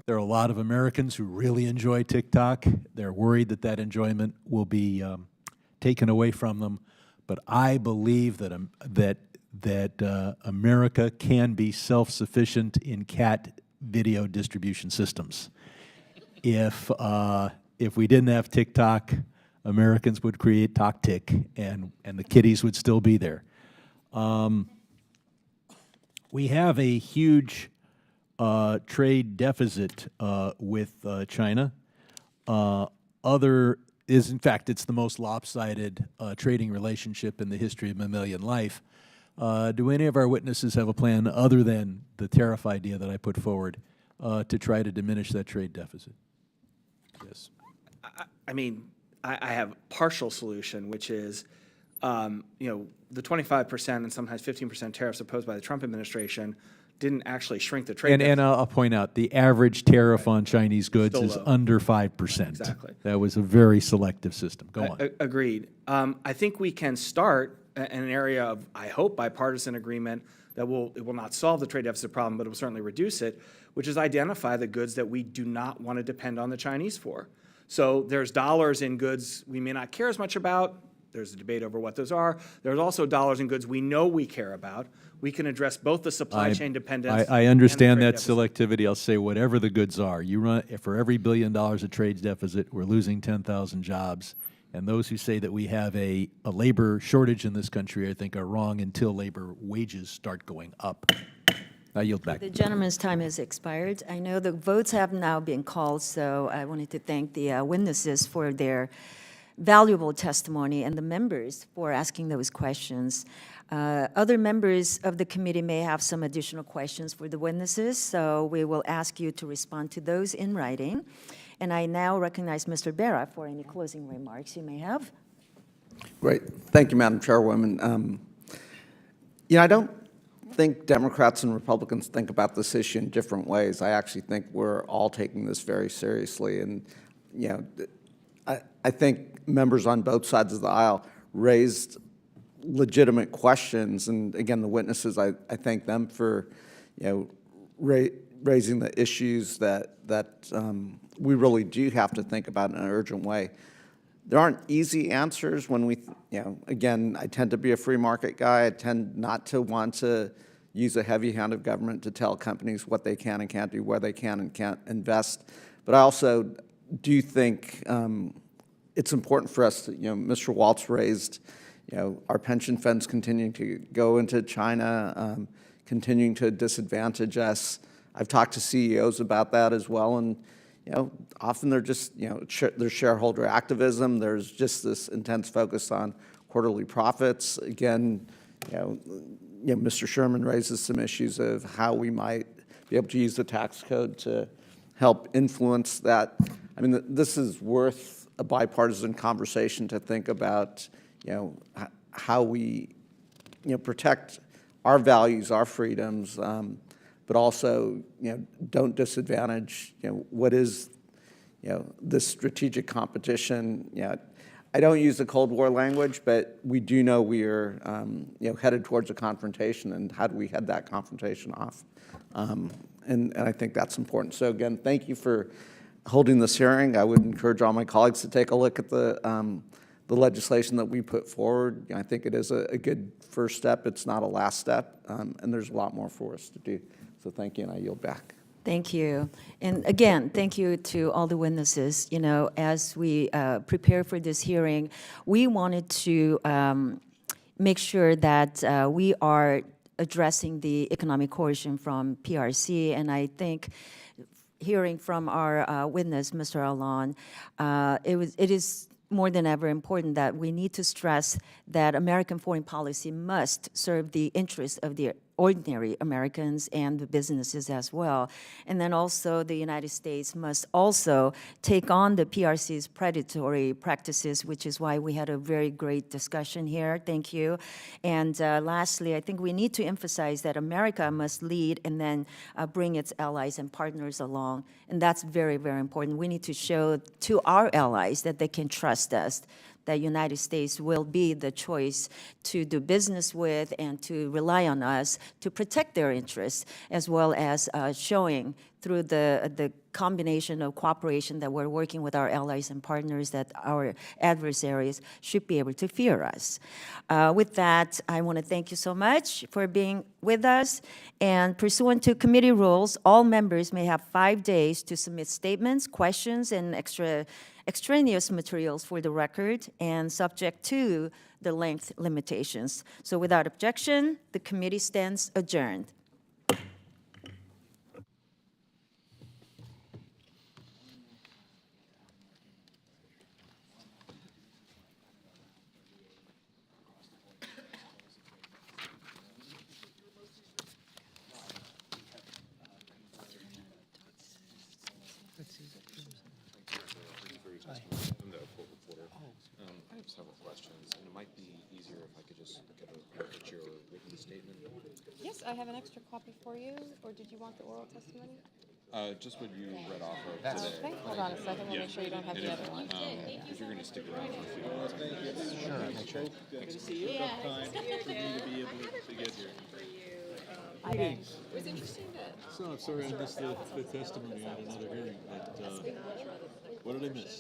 there are a lot of Americans who really enjoy TikTok. They're worried that that enjoyment will be taken away from them. But I believe that America can be self-sufficient in cat video distribution systems. If we didn't have TikTok, Americans would create TokTik, and the kitties would still be there. We have a huge trade deficit with China. In fact, it's the most lopsided trading relationship in the history of mammalian life. Do any of our witnesses have a plan other than the tariff idea that I put forward to try to diminish that trade deficit? Yes. I mean, I have a partial solution, which is, the 25% and sometimes 15% tariffs imposed by the Trump administration didn't actually shrink the trade deficit. And I'll point out, the average tariff on Chinese goods Still is low. under 5%. Exactly. That was a very selective system. Go on. Agreed. I think we can start in an area of, I hope, bipartisan agreement that it will not solve the trade deficit problem, but it will certainly reduce it, which is identify the goods that we do not want to depend on the Chinese for. So there's dollars in goods we may not care as much about. There's a debate over what those are. There's also dollars in goods we know we care about. We can address both the supply chain dependence. I understand and that the trade deficit. selectivity. I'll say whatever the goods are. You run for every $1 billion of trade deficit, we're losing 10,000 jobs. And those who say that we have a labor shortage in this country, I think, are wrong until labor wages start going up. I yield back. The gentleman's time has expired. I know the votes have now been called, so I wanted to thank the witnesses for their valuable testimony and the members for asking those questions. Other members of the committee may have some additional questions for the witnesses, so we will ask you to respond to those in writing. And I now recognize Mr. Berra for any closing remarks you may have. Great. Thank you, Madam Chairwoman. I don't think Democrats and Republicans think about this issue in different ways. I actually think we're all taking this very seriously. And, I think members on both sides of the aisle raised legitimate questions. And again, the witnesses, I thank them for, raising the issues that we really do have to think about in an urgent way. There aren't easy answers when we, again, I tend to be a free market guy. I tend not to want to use a heavy hand of government to tell companies what they can and can't do, where they can and can't invest. But I also do think it's important for us to, Mr. Waltz raised, our pension funds continuing to go into China, continuing to disadvantage us. I've talked to CEOs about that as well, and often they're just, there's shareholder activism. There's just this intense focus on quarterly profits. Again, Mr. Sherman raises some issues of how we might be able to use the tax code to help influence that. I mean, this is worth a bipartisan conversation to think about, how we, protect our values, our freedoms, but also, don't disadvantage, what is, this strategic competition. I don't use the Cold War language, but we do know we are, headed towards a confrontation, and how do we head that confrontation off? And I think that's important. So again, thank you for holding this hearing. I would encourage all my colleagues to take a look at the legislation that we put forward. I think it is a good first step. It's not a last step, and there's a lot more for us to do. So thank you, and I yield back. Thank you. And again, thank you to all the witnesses. As we prepare for this hearing, we wanted to make sure that we are addressing the economic coercion from PRC, and I think hearing from our witness, Mr. Alon, it is more than ever important that we need to stress that American foreign policy must serve the interests of the ordinary Americans and the businesses as well. And then also the United States must also take on the PRC's predatory practices, which is why we had a very great discussion here. Thank you. And lastly, I think we need to emphasize that America must lead and then bring its allies and partners along. And that's very, very important. We need to show to our allies that they can trust us, that United States will be the choice to do business with and to rely on us to protect their interests, as well as showing through the combination of cooperation that we're working with our allies and partners that our adversaries should be able to fear us. With that, I want to thank you so much for being with us. And pursuant to committee rules, all members may have 5 days to submit statements, questions, and extraneous materials for the record, and subject to the length limitations. So without objection, the committee stands adjourned. I have several questions, and it might be easier if I could just get a look at your written statement. Yes, I have an extra copy for you, or did you want the oral testimony? Just what you read off of today. Okay, hold on a second, we'll make sure you don't have the other one. If you're going to stick around for a few minutes. Sure, make sure. Good to see you. Time for me to be able to get here. It was interesting to... So I'm sorry I missed the testimony on another hearing, but what did I miss?